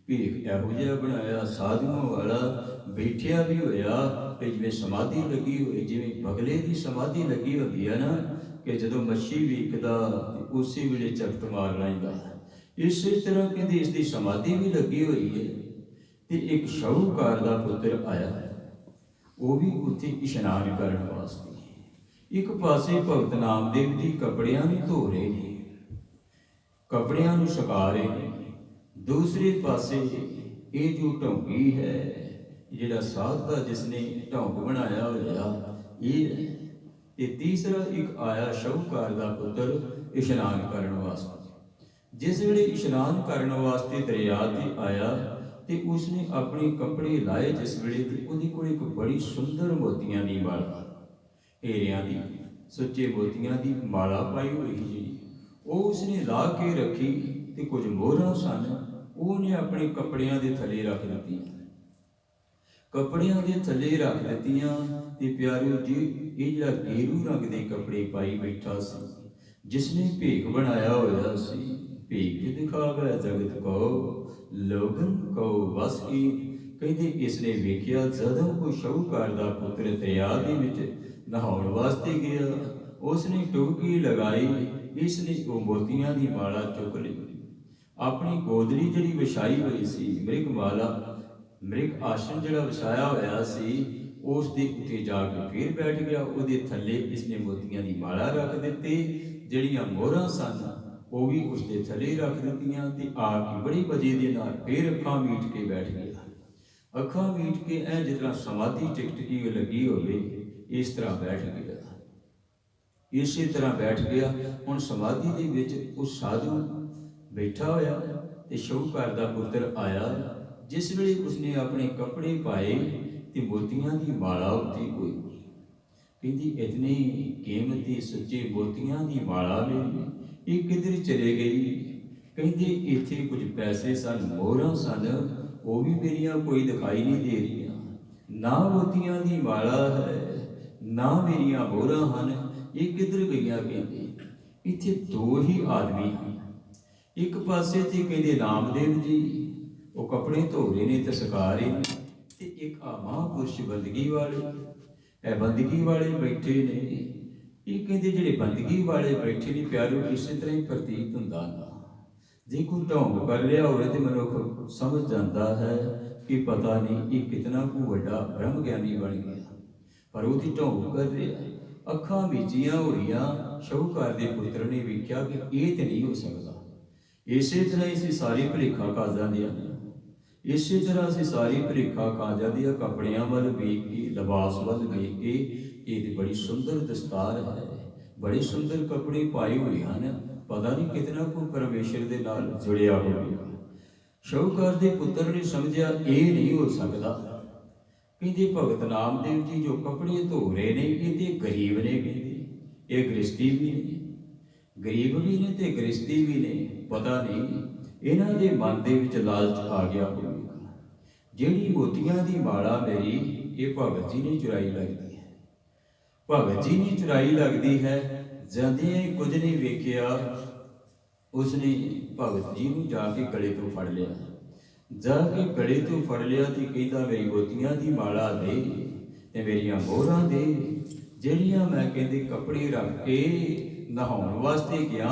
ਭੇਖ ਇਹੋ ਜਿਹਾ ਬਣਾਇਆ, ਸਾਧੂਆਂ ਵਾਲਾ ਬੈਠਿਆ ਵੀ ਹੋਇਆ ਕਿ ਜਿਵੇਂ ਸਮਾਧੀ ਲੱਗੀ ਹੋਈ, ਜਿਵੇਂ ਬਗਲੇ ਦੀ ਸਮਾਧੀ ਲੱਗੀ ਹੁੰਦੀ ਹੈ ਨਾ, ਕਿ ਜਦੋਂ ਮੱਛੀ ਵੇਖਦਾ ਉਸੇ ਵੇਲੇ ਝਪਟ ਮਾਰ ਲੈਂਦਾ, ਇਸੇ ਤਰ੍ਹਾਂ ਕਹਿੰਦੇ ਇਸ ਦੀ ਸਮਾਧੀ ਵੀ ਲੱਗੀ ਹੋਈ ਹੈ। ਤੇ ਇੱਕ ਸ਼ਾਹੂਕਾਰ ਦਾ ਪੁੱਤਰ ਆਇਆ, ਉਹ ਵੀ ਉੱਥੇ ਇਸ਼ਨਾਨ ਕਰਨ ਵਾਸਤੇ। ਇੱਕ ਪਾਸੇ ਭਗਤ ਨਾਮਦੇਵ ਜੀ ਕੱਪੜਿਆਂ ਨੂੰ ਧੋ ਰਹੇ ਨੇ, ਕੱਪੜਿਆਂ ਨੂੰ ਸੁਕਾ ਰਹੇ ਨੇ, ਦੂਸਰੇ ਪਾਸੇ ਇਹ ਜੋ ਢੌਂਗੀ ਹੈ, ਜਿਹੜਾ ਸਾਧ ਦਾ ਜਿਸਨੇ ਢੌਂਗ ਬਣਾਇਆ ਹੋਇਆ ਇਹ, ਤੇ ਤੀਸਰਾ ਇੱਕ ਆਇਆ ਸ਼ਾਹੂਕਾਰ ਦਾ ਪੁੱਤਰ ਇਸ਼ਨਾਨ ਕਰਨ ਵਾਸਤੇ। ਜਿਸ ਵੇਲੇ ਇਸ਼ਨਾਨ ਕਰਨ ਵਾਸਤੇ ਦਰਿਆ ਤੇ ਆਇਆ ਤੇ ਉਸਨੇ ਆਪਣੇ ਕੱਪੜੇ ਲਾਏ ਜਿਸ ਵੇਲੇ, ਤੇ ਉਹਦੇ ਕੋਲ ਇੱਕ ਬੜੀ ਸੁੰਦਰ ਮੋਤੀਆਂ ਦੀ ਮਾਲਾ, ਹੀਰਿਆਂ ਦੀ, ਸੁੱਚੇ ਮੋਤੀਆਂ ਦੀ ਮਾਲਾ ਪਾਈ ਹੋਈ ਜੀ, ਉਹ ਉਸਨੇ ਲਾ ਕੇ ਰੱਖੀ ਤੇ ਕੁਝ ਮੋਹਰਾਂ ਸਨ, ਉਹਨੇ ਆਪਣੇ ਕੱਪੜਿਆਂ ਦੇ ਥੱਲੇ ਰੱਖ ਦਿੱਤੀਆਂ। ਕੱਪੜਿਆਂ ਦੇ ਥੱਲੇ ਰੱਖ ਦਿੱਤੀਆਂ ਤੇ ਪਿਆਰਿਓ ਜੀ, ਇਹ ਜਿਹੜਾ ਗੇਰੂ ਰੰਗ ਦੇ ਕੱਪੜੇ ਪਾਈ ਬੈਠਾ ਸੀ, ਜਿਸਨੇ ਭੇਖ ਬਣਾਇਆ ਹੋਇਆ ਸੀ, ਭੇਖ ਦਿਖਾਵੇ ਜਗਤ ਕੋ ਲੋਗਨ ਕੋ ਬਸ ਕੀ। ਕਹਿੰਦੇ ਇਸਨੇ ਵੇਖਿਆ ਜਦੋਂ ਕੋਈ ਸ਼ਾਹੂਕਾਰ ਦਾ ਪੁੱਤਰ ਦਰਿਆ ਦੇ ਵਿੱਚ ਨਹਾਉਣ ਵਾਸਤੇ ਗਿਆ, ਉਸਨੇ ਟੁਬਕੀ ਲਗਾਈ, ਇਸਨੇ ਉਹ ਮੋਤੀਆਂ ਦੀ ਮਾਲਾ ਚੁੱਕ ਲਈ, ਆਪਣੀ ਗੋਦੜੀ ਜਿਹੜੀ ਵਿਛਾਈ ਹੋਈ ਸੀ, ਮ੍ਰਿਗ ਆਸਣ ਜਿਹੜਾ ਵਿਛਾਇਆ ਹੋਇਆ ਸੀ, ਉਸ ਦੇ ਉੱਤੇ ਜਾ ਕੇ ਫਿਰ ਬੈਠ ਗਿਆ। ਉਹਦੇ ਥੱਲੇ ਇਸਨੇ ਮੋਤੀਆਂ ਦੀ ਮਾਲਾ ਰੱਖ ਦਿੱਤੀ, ਜਿਹੜੀਆਂ ਮੋਹਰਾਂ ਸਨ ਉਹ ਵੀ ਉਸ ਦੇ ਥੱਲੇ ਰੱਖ ਦਿੱਤੀਆਂ ਤੇ ਆ ਕੇ ਬੜੀ ਮਜ਼ੇ ਦੇ ਨਾਲ ਫਿਰ ਅੱਖਾਂ ਮੀਟ ਕੇ ਬੈਠ ਗਿਆ। ਅੱਖਾਂ ਮੀਟ ਕੇ ਐ ਜਿਸ ਤਰ੍ਹਾਂ ਸਮਾਧੀ ਟਿਕਟਕੀ ਲੱਗੀ ਹੋਵੇ, ਇਸ ਤਰ੍ਹਾਂ ਬੈਠ ਗਿਆ। ਇਸੇ ਤਰ੍ਹਾਂ ਬੈਠ ਗਿਆ। ਹੁਣ ਸਮਾਧੀ ਦੇ ਵਿੱਚ ਉਹ ਸਾਧੂ ਬੈਠਾ ਹੋਇਆ ਤੇ ਸ਼ਾਹੂਕਾਰ ਦਾ ਪੁੱਤਰ ਆਇਆ। ਜਿਸ ਵੇਲੇ ਉਸਨੇ ਆਪਣੇ ਕੱਪੜੇ ਪਾਏ ਤੇ ਮੋਤੀਆਂ ਦੀ ਮਾਲਾ ਉੱਤੇ ਹੋਈ, ਕਹਿੰਦੀ ਇਤਨੀ ਕੀਮਤੀ ਸੱਚੇ ਮੋਤੀਆਂ ਦੀ ਮਾਲਾ ਮੇਰੀ, ਇਹ ਕਿੱਧਰ ਚਲੇ ਗਈ? ਕਹਿੰਦੇ ਇੱਥੇ ਕੁਝ ਪੈਸੇ ਸਨ, ਮੋਹਰਾਂ ਸਨ, ਉਹ ਵੀ ਮੇਰੀਆਂ ਕੋਈ ਦਿਖਾਈ ਨਹੀਂ ਦੇ ਰਹੀਆਂ। ਨਾ ਮੋਤੀਆਂ ਦੀ ਮਾਲਾ ਹੈ, ਨਾ ਮੇਰੀਆਂ ਮੋਹਰਾਂ ਹਨ, ਇਹ ਕਿੱਧਰ ਗਈਆਂ? ਕਹਿੰਦੇ ਇੱਥੇ ਦੋ ਹੀ ਆਦਮੀ ਹਨ। ਇੱਕ ਪਾਸੇ ਤੇ ਕਹਿੰਦੇ ਨਾਮਦੇਵ ਜੀ, ਉਹ ਕੱਪੜੇ ਧੋ ਰਹੇ ਨੇ ਤੇ ਸੁਕਾ ਰਹੇ ਨੇ, ਤੇ ਇੱਕ ਆ ਮਹਾਂਪੁਰਸ਼ ਬੰਦਗੀ ਵਾਲੇ, ਇਹ ਬੰਦਗੀ ਵਾਲੇ ਬੈਠੇ ਨੇ। ਇਹ ਕਹਿੰਦੇ ਜਿਹੜੇ ਬੰਦਗੀ ਵਾਲੇ ਬੈਠੇ ਨੇ ਪਿਆਰਿਓ, ਇਸੇ ਤਰ੍ਹਾਂ ਹੀ ਪ੍ਰਤੀਤ ਹੁੰਦਾ ਨਾ, ਜੇ ਕੋਈ ਢੋਂਗ ਕਰ ਰਿਹਾ ਹੋਵੇ ਤੇ ਮਨੁੱਖ ਸਮਝ ਜਾਂਦਾ ਹੈ ਕਿ ਪਤਾ ਨਹੀਂ ਇਹ ਕਿਤਨਾ ਕੁ ਵੱਡਾ ਬ੍ਰਹਮ ਗਿਆਨੀ ਬਣ ਗਿਆ, ਪਰ ਉਹਦੀ ਢੋਂਗ ਕਰ ਰਿਹਾ। ਅੱਖਾਂ ਮੀਚੀਆਂ ਹੋਈਆਂ ਸ਼ਾਹੂਕਾਰ ਦੇ ਪੁੱਤਰ ਨੇ ਵੇਖਿਆ ਕਿ ਇਹ ਤੇ ਨਹੀਂ ਹੋ ਸਕਦਾ। ਇਸੇ ਤਰ੍ਹਾਂ ਅਸੀਂ ਸਾਰੀ ਭੁਲੇਖਾ ਖਾ ਜਾਂਦੇ ਹਾਂ, ਇਸੇ ਤਰ੍ਹਾਂ ਅਸੀਂ ਸਾਰੀ ਭੁਲੇਖਾ ਖਾ ਜਾਂਦੇ ਹਾਂ। ਕੱਪੜਿਆਂ ਵੱਲ ਵੇਖ ਕੇ, ਲਿਬਾਸ ਵੱਲ ਵੇਖ ਕੇ, ਇਹ ਤੇ ਬੜੀ ਸੁੰਦਰ ਦਸਤਾਰ ਹੈ, ਬੜੇ ਸੁੰਦਰ ਕੱਪੜੇ ਪਾਏ ਹੋਏ ਹਨ, ਪਤਾ ਨਹੀਂ ਕਿਤਨਾ ਕੁ ਪਰਮੇਸ਼ਰ ਦੇ ਨਾਲ ਜੁੜਿਆ ਹੋਵੇਗਾ। ਸ਼ਾਹੂਕਾਰ ਦੇ ਪੁੱਤਰ ਨੇ ਸਮਝਿਆ ਇਹ ਨਹੀਂ ਹੋ ਸਕਦਾ। ਕਹਿੰਦੇ ਭਗਤ ਨਾਮਦੇਵ ਜੀ ਜੋ ਕੱਪੜੇ ਧੋ ਰਹੇ ਨੇ, ਇਹ ਤੇ ਗਰੀਬ ਨੇ, ਕਹਿੰਦੇ ਇਹ ਗ੍ਰਸਤੀ ਵੀ ਨੇ, ਗਰੀਬ ਵੀ ਨੇ ਤੇ ਗ੍ਰਸਤੀ ਵੀ ਨੇ, ਪਤਾ ਨਹੀਂ ਇਹਨਾਂ ਦੇ ਮਨ ਦੇ ਵਿੱਚ ਲਾਲਚ ਆ ਗਿਆ ਹੋਵੇਗਾ। ਜਿਹੜੀ ਮੋਤੀਆਂ ਦੀ ਮਾਲਾ ਮੇਰੀ, ਇਹ ਭਗਤ ਜੀ ਨੇ ਚੁਰਾਈ ਲੱਗਦੀ ਹੈ, ਭਗਤ ਜੀ ਨੇ ਚੁਰਾਈ ਲੱਗਦੀ ਹੈ। ਜਾਂਦਿਆਂ ਹੀ ਕੁਝ ਨਹੀਂ ਵੇਖਿਆ, ਉਸਨੇ ਭਗਤ ਜੀ ਨੂੰ ਜਾ ਕੇ ਗਲੇ ਤੋਂ ਫੜ ਲਿਆ, ਜਾ ਕੇ ਗਲੇ ਤੋਂ ਫੜ ਲਿਆ ਤੇ ਕਹਿੰਦਾ ਮੇਰੀ ਮੋਤੀਆਂ ਦੀ ਮਾਲਾ ਦੇ ਤੇ ਮੇਰੀਆਂ ਮੋਹਰਾਂ ਦੇ, ਜਿਹੜੀਆਂ ਮੈਂ ਕਹਿੰਦੇ ਕੱਪੜੇ ਰੱਖ ਕੇ ਨਹਾਉਣ ਵਾਸਤੇ ਗਿਆ।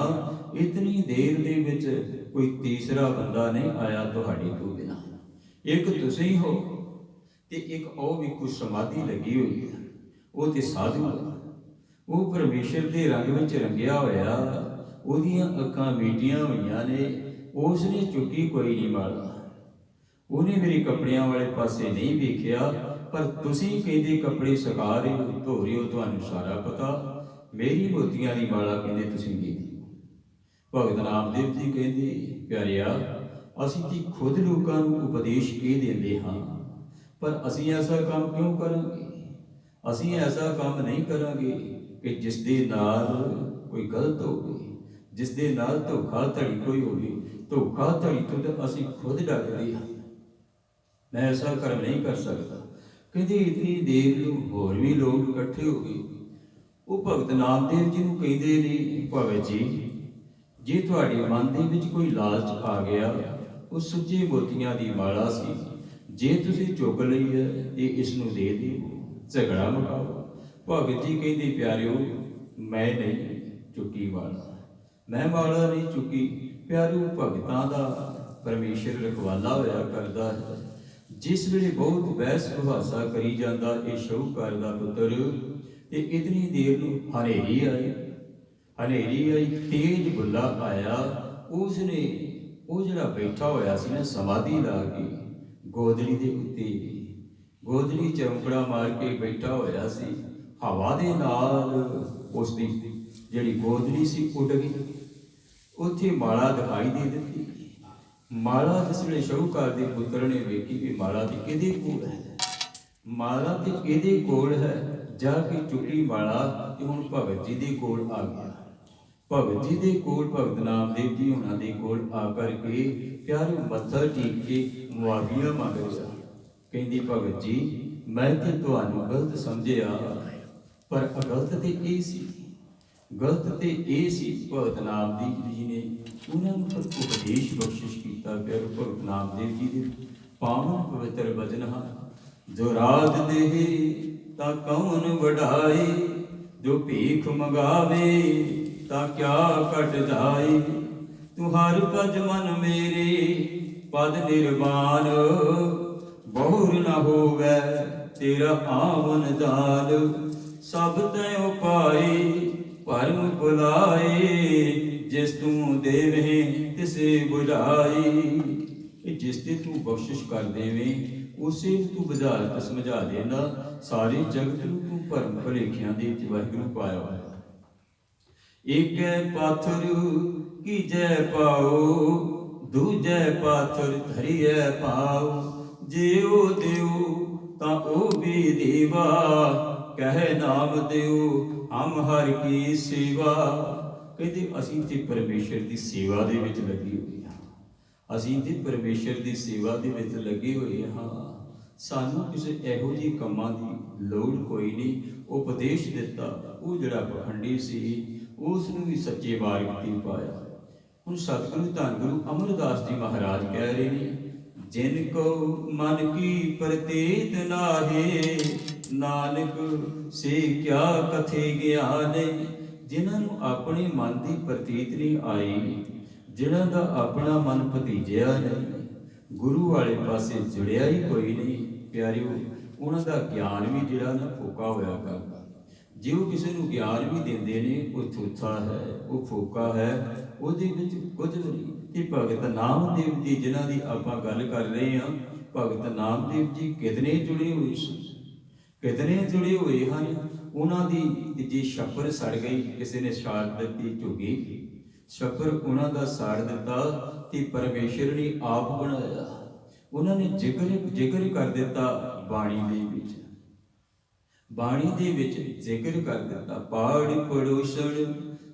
ਇਤਨੀ ਦੇਰ ਦੇ ਵਿੱਚ ਕੋਈ ਤੀਸਰਾ ਬੰਦਾ ਨਹੀਂ ਆਇਆ ਤੁਹਾਡੇ ਤੋਂ ਬਿਨਾਂ, ਇੱਕ ਤੁਸੀਂ ਹੋ ਤੇ ਇੱਕ ਉਹ ਵੀ ਕੁਝ ਸਮਾਧੀ ਲੱਗੀ ਹੋਈ ਹੈ, ਉਹ ਤੇ ਸਾਧੂ ਹੈ, ਉਹ ਪਰਮੇਸ਼ਰ ਦੇ ਰੰਗ ਵਿੱਚ ਰੰਗਿਆ ਹੋਇਆ, ਉਹਦੀਆਂ ਅੱਖਾਂ ਮੀਟੀਆਂ ਹੋਈਆਂ ਨੇ, ਉਸਨੇ ਚੁੱਕੀ ਕੋਈ ਨਹੀਂ ਮਾਲਾ, ਉਹਨੇ ਮੇਰੇ ਕੱਪੜਿਆਂ ਵਾਲੇ ਪਾਸੇ ਨਹੀਂ ਵੇਖਿਆ। ਪਰ ਤੁਸੀਂ ਕਹਿੰਦੇ ਕੱਪੜੇ ਸੁਕਾ ਰਹੇ ਹੋ, ਧੋ ਰਹੇ ਹੋ, ਤੁਹਾਨੂੰ ਸਾਰਾ ਪਤਾ, ਮੇਰੀ ਮੋਤੀਆਂ ਦੀ ਮਾਲਾ ਕਹਿੰਦੇ ਤੁਸੀਂ ਦੇ ਦਿਓ। ਭਗਤ ਨਾਮਦੇਵ ਜੀ ਕਹਿੰਦੇ ਪਿਆਰਿਆ, ਅਸੀਂ ਤੇ ਖੁਦ ਲੋਕਾਂ ਨੂੰ ਉਪਦੇਸ਼ ਇਹ ਦਿੰਦੇ ਹਾਂ, ਪਰ ਅਸੀਂ ਐਸਾ ਕੰਮ ਕਿਉਂ ਕਰਾਂਗੇ? ਅਸੀਂ ਐਸਾ ਕੰਮ ਨਹੀਂ ਕਰਾਂਗੇ ਕਿ ਜਿਸ ਦੇ ਨਾਲ ਕੋਈ ਗਲਤ ਹੋਵੇ, ਜਿਸ ਦੇ ਨਾਲ ਧੋਖਾਧੜੀ ਕੋਈ ਹੋਵੇ। ਧੋਖਾਧੜੀ ਤੋਂ ਤਾਂ ਅਸੀਂ ਖੁਦ ਡਰਦੇ ਹਾਂ, ਮੈਂ ਐਸਾ ਕਰਮ ਨਹੀਂ ਕਰ ਸਕਦਾ। ਕਹਿੰਦੇ ਇਤਨੀ ਦੇਰ ਨੂੰ ਹੋਰ ਵੀ ਲੋਕ ਇਕੱਠੇ ਹੋ ਗਏ, ਉਹ ਭਗਤ ਨਾਮਦੇਵ ਜੀ ਨੂੰ ਕਹਿੰਦੇ ਨੇ ਭਗਤ ਜੀ, ਜੇ ਤੁਹਾਡੇ ਮਨ ਦੇ ਵਿੱਚ ਕੋਈ ਲਾਲਚ ਆ ਗਿਆ, ਉਹ ਸੁੱਚੇ ਮੋਤੀਆਂ ਦੀ ਮਾਲਾ ਸੀ, ਜੇ ਤੁਸੀਂ ਚੁੱਕ ਲਈ ਹੈ ਤੇ ਇਸ ਨੂੰ ਦੇ ਦਿਓ, ਝਗੜਾ ਮੁਕਾਓ। ਭਗਤ ਜੀ ਕਹਿੰਦੇ ਪਿਆਰਿਓ, ਮੈਂ ਨਹੀਂ ਚੁੱਕੀ ਮਾਲਾ, ਮੈਂ ਮਾਲਾ ਨਹੀਂ ਚੁੱਕੀ। ਪਿਆਰਿਓ, ਭਗਤਾਂ ਦਾ ਪਰਮੇਸ਼ਰ ਰਖਵਾਲਾ ਹੋਇਆ ਕਰਦਾ ਹੈ। ਜਿਸ ਵੇਲੇ ਬਹੁਤ ਬਹਿਸ ਮੁਹਾਸਾ ਕਰੀ ਜਾਂਦਾ ਇਹ ਸ਼ਾਹੂਕਾਰ ਦਾ ਪੁੱਤਰ, ਤੇ ਇਤਨੀ ਦੇਰ ਨੂੰ ਹਨੇਰੀ ਆਈ, ਹਨੇਰੀ ਆਈ, ਤੇਜ ਬੁੱਲਾ ਆਇਆ। ਉਸਨੇ ਉਹ ਜਿਹੜਾ ਬੈਠਾ ਹੋਇਆ ਸੀ ਨਾ ਸਮਾਧੀ ਲਾ ਕੇ, ਗੋਦੜੀ ਦੇ ਉੱਤੇ ਗੋਦੜੀ ਚੌਂਕੜਾ ਮਾਰ ਕੇ ਬੈਠਾ ਹੋਇਆ ਸੀ, ਹਵਾ ਦੇ ਨਾਲ ਉਸਦੀ ਜਿਹੜੀ ਗੋਦੜੀ ਸੀ ਉੱਡ ਗਈ, ਉੱਥੇ ਮਾਲਾ ਦਿਖਾਈ ਦੇ ਦਿੱਤੀ। ਮਾਲਾ ਜਿਸ ਵੇਲੇ ਸ਼ਾਹੂਕਾਰ ਦੇ ਪੁੱਤਰ ਨੇ ਵੇਖੀ ਵੀ ਮਾਲਾ ਤੇ ਇਹਦੇ ਕੋਲ ਹੈ, ਮਾਲਾ ਤੇ ਇਹਦੇ ਕੋਲ ਹੈ, ਜਾ ਕੇ ਚੁੱਕੀ ਵਾਲਾ ਤੇ ਹੁਣ ਭਗਤ ਜੀ ਦੇ ਕੋਲ ਆ ਗਿਆ। ਭਗਤ ਜੀ ਦੇ ਕੋਲ ਭਗਤ ਨਾਮਦੇਵ ਜੀ ਉਹਨਾਂ ਦੇ ਕੋਲ ਆ ਕਰਕੇ ਪਿਆਰੇ ਮੱਥਾ ਟੇਕ ਕੇ ਮੁਆਫੀਆਂ ਮੰਗ ਰਿਹਾ। ਕਹਿੰਦੀ ਭਗਤ ਜੀ ਮੈਂ ਤੇ ਤੁਹਾਨੂੰ ਗਲਤ ਸਮਝਿਆ, ਪਰ ਗਲਤ ਤੇ ਇਹ ਸੀ, ਗਲਤ ਤੇ ਇਹ ਸੀ। ਭਗਤ ਨਾਮਦੇਵ ਜੀ ਨੇ ਉਹਨਾਂ ਨੂੰ ਉਪਦੇਸ਼ ਬਖਸ਼ਿਸ਼ ਕੀਤਾ। ਪਿਆਰੇ ਭਗਤ ਨਾਮਦੇਵ ਜੀ ਦੇ ਪਾਵਨ ਪਵਿੱਤਰ ਬਚਨ ਹਨ, ਜੋ ਰਾਜ ਦੇਹੇ ਤਾਂ ਕੌਣ ਵਡਾਏ, ਜੋ ਭੀਖ ਮੰਗਾਵੇ ਤਾਂ ਕਿਆ ਘਟ ਜਾਏ। ਤੂੰ ਹਰ ਭਜ ਮਨ ਮੇਰੇ ਪਦ ਨਿਰਵਾਨ, ਬਹੁਰ ਨ ਹੋਵੈ ਤੇਰਾ ਆਵਨ ਜਾਲ। ਸਭ ਤੈ ਉਪਾਏ ਭਰਮ ਭੁਲਾਏ, ਜਿਸ ਤੂੰ ਦੇਵੇਂ ਤਿਸੇ ਬੁਝਾਈ। ਇਹ ਜਿਸ ਤੇ ਤੂੰ ਬਖਸ਼ਿਸ਼ ਕਰ ਦੇਵੇਂ ਉਸੇ ਤੂੰ ਬੁਝਾ ਸਮਝਾ ਦੇਣਾ। ਸਾਰੇ ਜਗਤ ਨੂੰ ਤੂੰ ਭਰਮ ਭੁਲੇਖਿਆਂ ਦੇ ਵਿੱਚ ਵਾਹਿਗੁਰੂ ਪਾਇਆ ਹੋਇਆ। ਏਕੈ ਪਾਥਰ ਕੀਜੈ ਪਾਓ, ਦੂਜੈ ਪਾਥਰ ਧਰਿਐ ਪਾਓ। ਜਿਉ ਦਿਉ ਤਾਂ ਉਹ ਵੀ ਦੇਵਾ, ਕਹਿ ਨਾਮ ਦਿਉ ਹਮ ਹਰ ਕੀ ਸੇਵਾ। ਕਹਿੰਦੇ ਅਸੀਂ ਤੇ ਪਰਮੇਸ਼ਰ ਦੀ ਸੇਵਾ ਦੇ ਵਿੱਚ ਲੱਗੇ ਹੋਏ ਹਾਂ, ਅਸੀਂ ਤੇ ਪਰਮੇਸ਼ਰ ਦੀ ਸੇਵਾ ਦੇ ਵਿੱਚ ਲੱਗੇ ਹੋਏ ਹਾਂ। ਸਾਨੂੰ ਕਿਸੇ ਇਹੋ ਜਿਹੇ ਕੰਮਾਂ ਦੀ ਲੋੜ ਕੋਈ ਨਹੀਂ। ਉਪਦੇਸ਼ ਦਿੱਤਾ ਉਹ ਜਿਹੜਾ ਪਖੰਡੀ ਸੀ ਉਸ ਨੂੰ ਵੀ ਸੱਚੇ ਮਾਰਗ ਤੇ ਪਾਇਆ। ਹੁਣ ਸਤਿਗੁਰੂ ਧੰਨ ਗੁਰੂ ਅਮਰਦਾਸ ਜੀ ਮਹਾਰਾਜ ਕਹਿ ਰਹੇ ਨੇ, ਜਿਨ ਕੋ ਮਨ ਕੀ ਪ੍ਰਤੀਤ ਨਾਹੀ, ਨਾਨਕ ਸੇ ਕਿਆ ਕਥੇ ਗਿਆਨੇ। ਜਿਨ੍ਹਾਂ ਨੂੰ ਆਪਣੇ ਮਨ ਦੀ ਪ੍ਰਤੀਤ ਨਹੀਂ ਆਈ, ਜਿਨ੍ਹਾਂ ਦਾ ਆਪਣਾ ਮਨ ਭਤੀਜਿਆ ਨਹੀਂ, ਗੁਰੂ ਵਾਲੇ ਪਾਸੇ ਜੁੜਿਆ ਹੀ ਕੋਈ ਨਹੀਂ, ਪਿਆਰਿਓ ਉਹਨਾਂ ਦਾ ਗਿਆਨ ਵੀ ਜਿਹੜਾ ਨਾ ਫੋਕਾ ਹੋਇਆ ਕਰਦਾ। ਜੇ ਉਹ ਕਿਸੇ ਨੂੰ ਗਿਆਨ ਵੀ ਦਿੰਦੇ ਨੇ ਉਹ ਝੂਠਾ ਹੈ, ਉਹ ਫੋਕਾ ਹੈ, ਉਹਦੇ ਵਿੱਚ ਕੁਝ ਵੀ ਨਹੀਂ। ਕਿ ਭਗਤ ਨਾਮਦੇਵ ਜੀ ਜਿਨ੍ਹਾਂ ਦੀ ਆਪਾਂ ਗੱਲ ਕਰ ਰਹੇ ਹਾਂ, ਭਗਤ ਨਾਮਦੇਵ ਜੀ ਕਿਤਨੇ ਜੁੜੇ ਹੋਏ ਸੀ, ਕਿਤਨੇ ਜੁੜੇ ਹੋਏ ਹਨ। ਉਹਨਾਂ ਦੀ ਜੇ ਛੱਪਰ ਸੜ ਗਈ, ਕਿਸੇ ਨੇ ਸਾੜ ਦਿੱਤੀ ਝੁੱਗੀ, ਛੱਪਰ ਉਹਨਾਂ ਦਾ ਸਾੜ ਦਿੱਤਾ ਤੇ ਪਰਮੇਸ਼ਰ ਨੇ ਆਪ ਬਣਾਇਆ। ਉਹਨਾਂ ਨੇ ਜ਼ਿਕਰ ਕਰ ਦਿੱਤਾ ਬਾਣੀ ਦੇ ਵਿੱਚ, ਬਾਣੀ ਦੇ ਵਿੱਚ ਜ਼ਿਕਰ ਕਰ ਦਿੱਤਾ। ਪਾੜ ਪੜੋਸਣ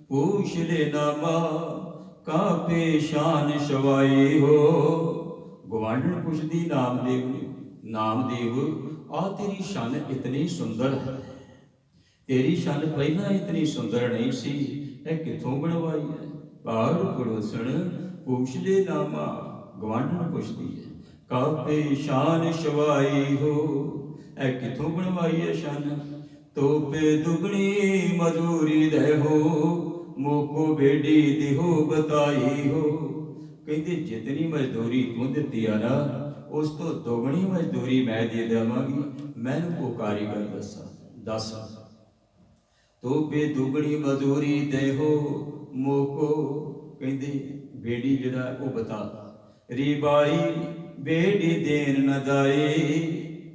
ਪੂਛ ਲੈ ਨਾਮਾ, ਕਾਪੇ ਸ਼ਾਨ ਸ਼ਵਾਈ ਹੋ। ਗਵਾਂਢਣ ਪੁੱਛਦੀ ਨਾਮਦੇਵ ਨੇ, ਨਾਮਦੇਵ ਆ ਤੇਰੀ ਸ਼ਾਨ ਇਤਨੀ ਸੁੰਦਰ ਹੈ, ਤੇਰੀ ਸ਼ਾਨ ਪਹਿਲਾਂ ਇਤਨੀ ਸੁੰਦਰ ਨਹੀਂ ਸੀ, ਇਹ ਕਿੱਥੋਂ ਬਣਵਾਈ ਹੈ। ਪਾੜ ਪੜੋਸਣ ਪੂਛ ਲੈ ਨਾਮਾ, ਗਵਾਂਢਣ ਪੁੱਛਦੀ ਹੈ, ਕਾਪੇ ਸ਼ਾਨ ਸ਼ਵਾਈ ਹੋ, ਇਹ ਕਿੱਥੋਂ ਬਣਵਾਈ ਹੈ ਸ਼ਾਨ। ਤੋਪੇ ਦੁਗਣੀ ਮਜ਼ਦੂਰੀ ਦੇ ਹੋ, ਮੋਕੋ ਬੇੜੀ ਦਿਹੋ ਬਤਾਈ ਹੋ। ਕਹਿੰਦੇ ਜਿਤਨੀ ਮਜ਼ਦੂਰੀ ਤੂੰ ਦਿੱਤੀ ਆ ਨਾ, ਉਸ ਤੋਂ ਦੁਗਣੀ ਮਜ਼ਦੂਰੀ ਮੈਂ ਦੇ ਦੇਵਾਂਗੀ। ਮੈਨੂੰ ਕੋ ਕਾਰੀਗਰ ਦੱਸ। ਤੋਪੇ ਦੁਗਣੀ ਮਜ਼ਦੂਰੀ ਦੇ ਹੋ, ਮੋਕੋ ਕਹਿੰਦੇ ਬੇੜੀ ਜਿਹੜਾ ਉਹ ਬਤਾ। ਰੀਬਾਈ ਬੇੜੀ ਦੇਣ ਨਾ ਜਾਏ,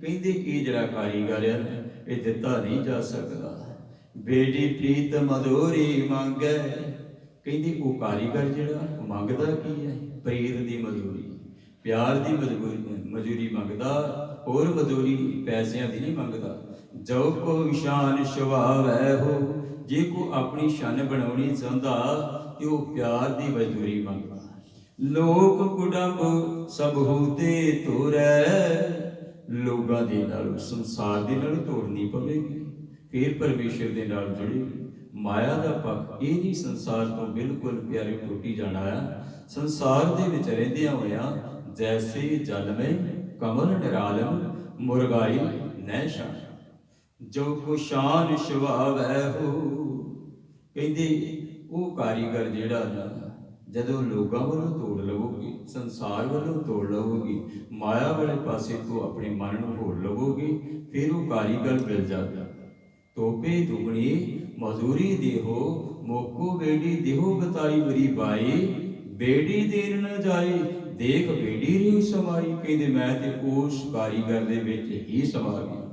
ਕਹਿੰਦੇ ਇਹ ਜਿਹੜਾ ਕਾਰੀਗਰ ਹੈ ਇਹ ਦਿੱਤਾ ਨਹੀਂ ਜਾ ਸਕਦਾ। ਬੇੜੀ ਪ੍ਰੀਤ ਮਜ਼ਦੂਰੀ ਮੰਗੈ, ਕਹਿੰਦੇ ਉਹ ਕਾਰੀਗਰ ਜਿਹੜਾ ਉਹ ਮੰਗਦਾ ਕੀ ਹੈ, ਪ੍ਰੀਤ ਦੀ ਮਜ਼ਦੂਰੀ, ਪਿਆਰ ਦੀ ਮਜ਼ਦੂਰੀ ਮੰਗਦਾ, ਹੋਰ ਮਜ਼ਦੂਰੀ ਪੈਸਿਆਂ ਦੀ ਨਹੀਂ ਮੰਗਦਾ। ਜੋ ਕੋ ਸ਼ਾਨ ਸ਼ਵਾਵੈ ਹੋ, ਜੇ ਕੋ ਆਪਣੀ ਸ਼ਾਨ ਬਣਾਉਣੀ ਚਾਹੁੰਦਾ ਤੇ ਉਹ ਪਿਆਰ ਦੀ ਮਜ਼ਦੂਰੀ ਮੰਗਦਾ। ਲੋਕ ਕੁਟੰਬ ਸਭ ਹੂਤੇ ਤੋਰੈ, ਲੋਕਾਂ ਦੇ ਨਾਲ ਸੰਸਾਰ ਦੇ ਨਾਲ ਤੋੜਨੀ ਪਵੇਗੀ, ਫਿਰ ਪਰਮੇਸ਼ਰ ਦੇ ਨਾਲ ਜੁੜੇਗੀ। ਮਾਇਆ ਦਾ ਪੱਖ ਇਹ ਨਹੀਂ ਸੰਸਾਰ ਤੋਂ ਬਿਲਕੁਲ ਪਿਆਰੇ ਟੁੱਟੀ ਜਾਣਾ ਹੈ। ਸੰਸਾਰ ਦੇ ਵਿੱਚ ਰਹਿੰਦਿਆਂ ਹੋਇਆਂ ਜੈਸੇ ਜਲ ਮੇਂ ਕਮਲ ਨਿਰਾਲਮ, ਮੁਰਗਾਈ ਨੈ ਸ਼ਾਨ। ਜੋ ਕੋ ਸ਼ਾਨ ਸ਼ਵਾਵੈ ਹੋ, ਕਹਿੰਦੇ ਉਹ ਕਾਰੀਗਰ ਜਿਹੜਾ ਨਾ ਜਦੋਂ ਲੋਕਾਂ ਵੱਲੋਂ ਤੋੜ ਲਵੋਗੇ, ਸੰਸਾਰ ਵੱਲੋਂ ਤੋੜ ਲਵੋਗੇ, ਮਾਇਆ ਵਾਲੇ ਪਾਸੇ ਤੋਂ ਆਪਣੇ ਮਨ ਨੂੰ ਮੋੜ ਲਵੋਗੇ, ਫਿਰ ਉਹ ਕਾਰੀਗਰ ਮਿਲ ਜਾਵੇਗਾ। ਤੋਪੇ ਦੁਗਣੀ ਮਜ਼ਦੂਰੀ ਦੇਹੋ, ਮੋਕੋ ਬੇੜੀ ਦੇਹੋ ਬਤਾਈ ਮੇਰੀ ਬਾਈ। ਬੇੜੀ ਦੇਣ ਨਾ ਜਾਏ, ਦੇਖ ਬੇੜੀ ਰੀ ਸਮਾਈ। ਕਹਿੰਦੇ ਮੈਂ ਤੇ ਉਸ ਕਾਰੀਗਰ ਦੇ ਵਿੱਚ ਹੀ ਸਮਾ ਗਈ।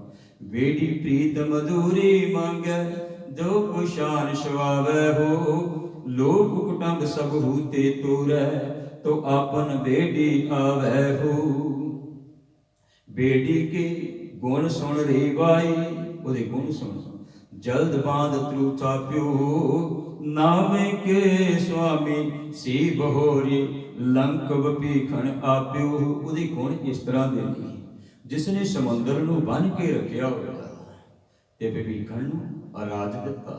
ਬੇੜੀ ਪ੍ਰੀਤ ਮਜ਼ਦੂਰੀ ਮੰਗੈ, ਜੋ ਕੋ ਸ਼ਾਨ ਸ਼ਵਾਵੈ ਹੋ। ਲੋਕ ਕੁਟੰਬ ਸਭ ਹੂਤੇ ਤੋਰੈ, ਤੋ ਆਪਨ ਬੇੜੀ ਆਵੈ ਹੋ। ਬੇੜੀ ਕੇ ਗੁਣ ਸੁਣ ਰੀ ਬਾਈ, ਉਹਦੇ ਗੁਣ ਸੁਣ। ਜਲਦ ਬਾਂਧ ਤਰੂ ਥਾਪਿਓ, ਨਾਮੇ ਕੇ ਸੁਆਮੀ ਸੀ ਬਹੋਰੀ, ਲੰਕ ਵਪੀਖਣ ਆਪਿਓ। ਉਹਦੇ ਗੁਣ ਇਸ ਤਰ੍ਹਾਂ ਦੇ ਨੇ, ਜਿਸ ਨੇ ਸਮੁੰਦਰ ਨੂੰ ਬੰਨ੍ਹ ਕੇ ਰੱਖਿਆ ਹੋਇਆ ਤੇ ਵਿਭੀਖਣ ਨੂੰ ਅਰਾਜ ਦਿੱਤਾ,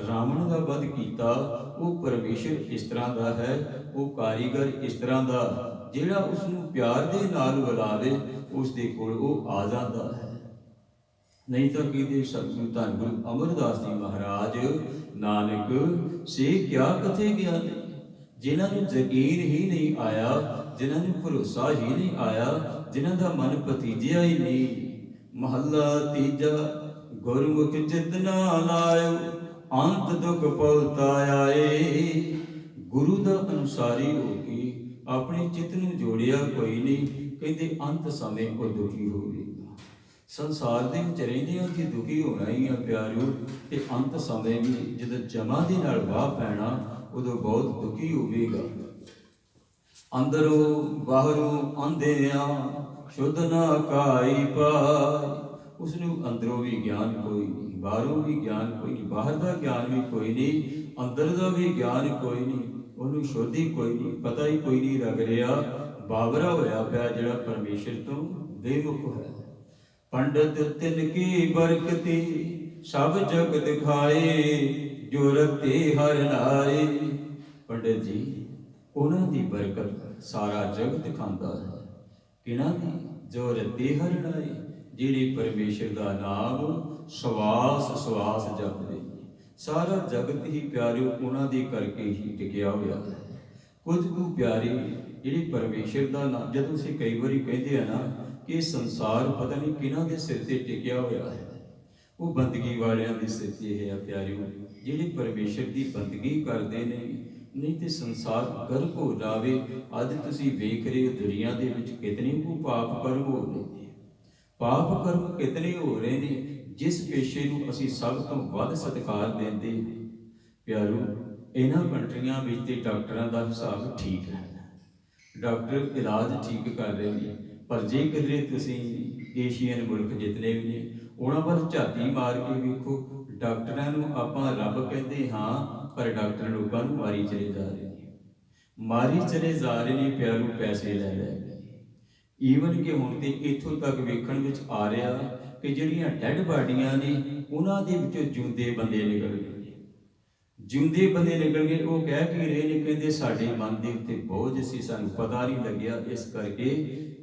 ਰਾਵਣ ਦਾ ਵਧ ਕੀਤਾ। ਉਹ ਪਰਮੇਸ਼ਰ ਇਸ ਤਰ੍ਹਾਂ ਦਾ ਹੈ, ਉਹ ਕਾਰੀਗਰ ਇਸ ਤਰ੍ਹਾਂ ਦਾ, ਜਿਹੜਾ ਉਸਨੂੰ ਪਿਆਰ ਦੇ ਨਾਲ ਬੁਲਾਵੇ ਉਸ ਦੇ ਕੋਲ ਉਹ ਆ ਜਾਂਦਾ ਹੈ। ਨਹੀਂ ਤਾਂ ਕਹਿੰਦੇ ਸਤਿਗੁਰੂ ਧੰਨ ਗੁਰੂ ਅਮਰਦਾਸ ਜੀ ਮਹਾਰਾਜ, ਨਾਨਕ ਸੇ ਕਿਆ ਕਥੇ ਗਿਆਨੀ, ਜਿਨ੍ਹਾਂ ਨੂੰ ਯਕੀਨ ਹੀ ਨਹੀਂ ਆਇਆ, ਜਿਨ੍ਹਾਂ ਨੂੰ ਭਰੋਸਾ ਹੀ ਨਹੀਂ ਆਇਆ, ਜਿਨ੍ਹਾਂ ਦਾ ਮਨ ਭਤੀਜਿਆ ਹੀ ਨਹੀਂ। ਮਹੱਲਾ ਤੀਜਾ। ਗੁਰਮੁਖ ਚਿਤ ਨਾ ਲਾਇਓ, ਅੰਤ ਦੁਖ ਪਉਤਾ ਆਏ। ਗੁਰੂ ਦਾ ਅਨੁਸਾਰੀ ਹੋ ਕੇ ਆਪਣੇ ਚਿੱਤ ਨੂੰ ਜੋੜਿਆ ਕੋਈ ਨਹੀਂ, ਕਹਿੰਦੇ ਅੰਤ ਸਮੇਂ ਉਹ ਦੁਖੀ ਹੋਵੇਗਾ। ਸੰਸਾਰ ਦੇ ਵਿੱਚ ਰਹਿੰਦਿਆਂ ਕਿ ਦੁਖੀ ਹੋਣਾ ਹੀ ਆ ਪਿਆਰਿਓ, ਤੇ ਅੰਤ ਸਮੇਂ ਵੀ ਜਦੋਂ ਜਮਾਂ ਦੇ ਨਾਲ ਵਾਹ ਪੈਣਾ ਉਦੋਂ ਬਹੁਤ ਦੁਖੀ ਹੋਵੇਗਾ। ਅੰਦਰੋਂ ਬਾਹਰੋਂ ਆਂਦਿਆਂ ਸ਼ੁੱਧ ਨਾ ਕਾਈ ਪਾਈ। ਉਸਨੂੰ ਅੰਦਰੋਂ ਵੀ ਗਿਆਨ ਕੋਈ ਨਹੀਂ, ਬਾਹਰੋਂ ਵੀ ਗਿਆਨ ਕੋਈ ਨਹੀਂ, ਬਾਹਰ ਦਾ ਗਿਆਨ ਵੀ ਕੋਈ ਨਹੀਂ, ਅੰਦਰ ਦਾ ਵੀ ਗਿਆਨ ਕੋਈ ਨਹੀਂ, ਉਹਨੂੰ ਸ਼ੁੱਧ ਹੀ ਕੋਈ ਨਹੀਂ, ਪਤਾ ਹੀ ਕੋਈ ਨਹੀਂ ਲੱਗ ਰਿਹਾ। ਬਾਵਰਾ ਹੋਇਆ ਪਿਆ ਜਿਹੜਾ ਪਰਮੇਸ਼ਰ ਤੋਂ ਬੇਮੁਖ ਹੈ। ਪੰਡਤ ਤਿਨ ਕੀ ਬਰਕਤੀ, ਸਭ ਜਗ ਦਿਖਾਏ, ਜੋ ਰਤੇ ਹਰ ਨਾਏ। ਪੰਡਤ ਜੀ, ਉਹਨਾਂ ਦੀ ਬਰਕਤ ਸਾਰਾ ਜਗ ਦਿਖਾਉਂਦਾ ਹੈ। ਕਿਹਨਾਂ ਦੀ? ਜੋ ਰਤੇ ਹਰ ਨਾਏ, ਜਿਹੜੇ ਪਰਮੇਸ਼ਰ ਦਾ ਨਾਮ ਸਵਾਸ ਸਵਾਸ ਜਪਦੇ। ਸਾਰਾ ਜਗਤ ਹੀ ਪਿਆਰਿਓ ਉਹਨਾਂ ਦੇ ਕਰਕੇ ਹੀ ਟਿਕਿਆ ਹੋਇਆ ਹੈ। ਕੁਝ ਕੁ ਪਿਆਰੇ ਜਿਹੜੇ ਪਰਮੇਸ਼ਰ ਦਾ ਨਾਮ, ਜਦੋਂ ਅਸੀਂ ਕਈ ਵਾਰੀ ਕਹਿੰਦੇ ਆ ਨਾ ਕਿ ਸੰਸਾਰ ਪਤਾ ਨਹੀਂ ਕਿਹਨਾਂ ਦੇ ਸਿਰ ਤੇ ਟਿਕਿਆ ਹੋਇਆ ਹੈ, ਉਹ ਬੰਦਗੀ ਵਾਲਿਆਂ ਦੇ ਸਿਰ ਤੇ ਇਹ ਆ ਪਿਆਰਿਓ, ਜਿਹੜੇ ਪਰਮੇਸ਼ਰ ਦੀ ਬੰਦਗੀ ਕਰਦੇ ਨੇ। ਨਹੀਂ ਤੇ ਸੰਸਾਰ ਗਰਕ ਹੋ ਜਾਵੇ। ਅੱਜ ਤੁਸੀਂ ਵੇਖ ਰਹੇ ਹੋ ਦੁਨੀਆ ਦੇ ਵਿੱਚ ਕਿਤਨੇ ਕੁ ਪਾਪ ਕਰਮ ਹੋ ਰਹੇ ਨੇ, ਪਾਪ ਕਰਮ ਕਿਤਨੇ ਹੋ ਰਹੇ ਨੇ, ਜਿਸ ਪੇਸ਼ੇ ਨੂੰ ਅਸੀਂ ਸਭ ਤੋਂ ਵੱਧ ਸਤਿਕਾਰ ਦਿੰਦੇ। ਪਿਆਰਿਓ, ਇਹਨਾਂ ਕੰਟਰੀਆਂ ਵਿੱਚ ਤੇ ਡਾਕਟਰਾਂ ਦਾ ਹਿਸਾਬ ਠੀਕ ਹੈ, ਡਾਕਟਰ ਇਲਾਜ ਠੀਕ ਕਰ ਰਹੇ ਨੇ। ਪਰ ਜੇ ਕਿਧਰੇ ਤੁਸੀਂ ਏਸ਼ੀਅਨ ਮੁਲਕ ਜਿਤਨੇ ਵੀ ਨੇ, ਉਹਨਾਂ ਵੱਲ ਝਾਤੀ ਮਾਰ ਕੇ ਵੇਖੋ, ਡਾਕਟਰਾਂ ਨੂੰ ਆਪਾਂ ਰੱਬ ਕਹਿੰਦੇ ਹਾਂ, ਪਰ ਡਾਕਟਰ ਲੋਕਾਂ ਨੂੰ ਮਾਰੀ ਚਲੇ ਜਾ ਰਹੇ ਨੇ, ਮਾਰੀ ਚਲੇ ਜਾ ਰਹੇ ਨੇ ਪਿਆਰਿਓ, ਪੈਸੇ ਲੈ ਲੈ ਕੇ। ਈਵਨ ਕਿ ਹੁਣ ਤੇ ਇੱਥੋਂ ਤੱਕ ਵੇਖਣ ਵਿੱਚ ਆ ਰਿਹਾ ਕਿ ਜਿਹੜੀਆਂ ਡੈਡ ਬਾਡੀਆਂ ਨੇ ਉਹਨਾਂ ਦੇ ਵਿੱਚੋਂ ਜਿਉਂਦੇ ਬੰਦੇ ਨਿਕਲ ਗਏ, ਜਿਉਂਦੇ ਬੰਦੇ ਨਿਕਲ ਗਏ। ਉਹ ਕਹਿ ਕੇ ਰਹੇ ਨੇ, ਕਹਿੰਦੇ ਸਾਡੇ ਮਨ ਦੇ ਉੱਤੇ ਬੋਝ ਸੀ, ਸਾਨੂੰ ਪਤਾ ਨਹੀਂ ਲੱਗਿਆ, ਇਸ ਕਰਕੇ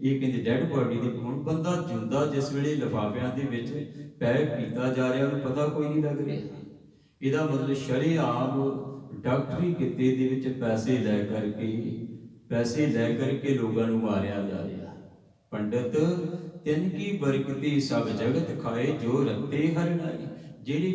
ਇਹ ਕਹਿੰਦੇ ਡੈਡ ਬਾਡੀ ਦੇ। ਹੁਣ ਬੰਦਾ ਜਿਉਂਦਾ ਜਿਸ ਵੇਲੇ ਲਿਫਾਫਿਆਂ ਦੇ ਵਿੱਚ ਪੈਕ ਕੀਤਾ ਜਾ ਰਿਹਾ, ਉਹਨੂੰ ਪਤਾ ਕੋਈ ਨਹੀਂ ਲੱਗ ਰਿਹਾ। ਇਹਦਾ ਮਤਲਬ ਸ਼ਰੇਆਮ ਡਾਕਟਰੀ ਕਿੱਤੇ ਦੇ ਵਿੱਚ ਪੈਸੇ ਲੈ ਕਰਕੇ ਲੋਕਾਂ ਨੂੰ ਮਾਰਿਆ ਜਾ ਰਿਹਾ। ਪੰਡਤ ਤਿਨ ਕੀ ਬਰਕਤੀ, ਸਭ ਜਗਤ ਖਾਏ, ਜੋ ਰਤੇ ਹਰ ਨਾਏ। ਜਿਹੜੀ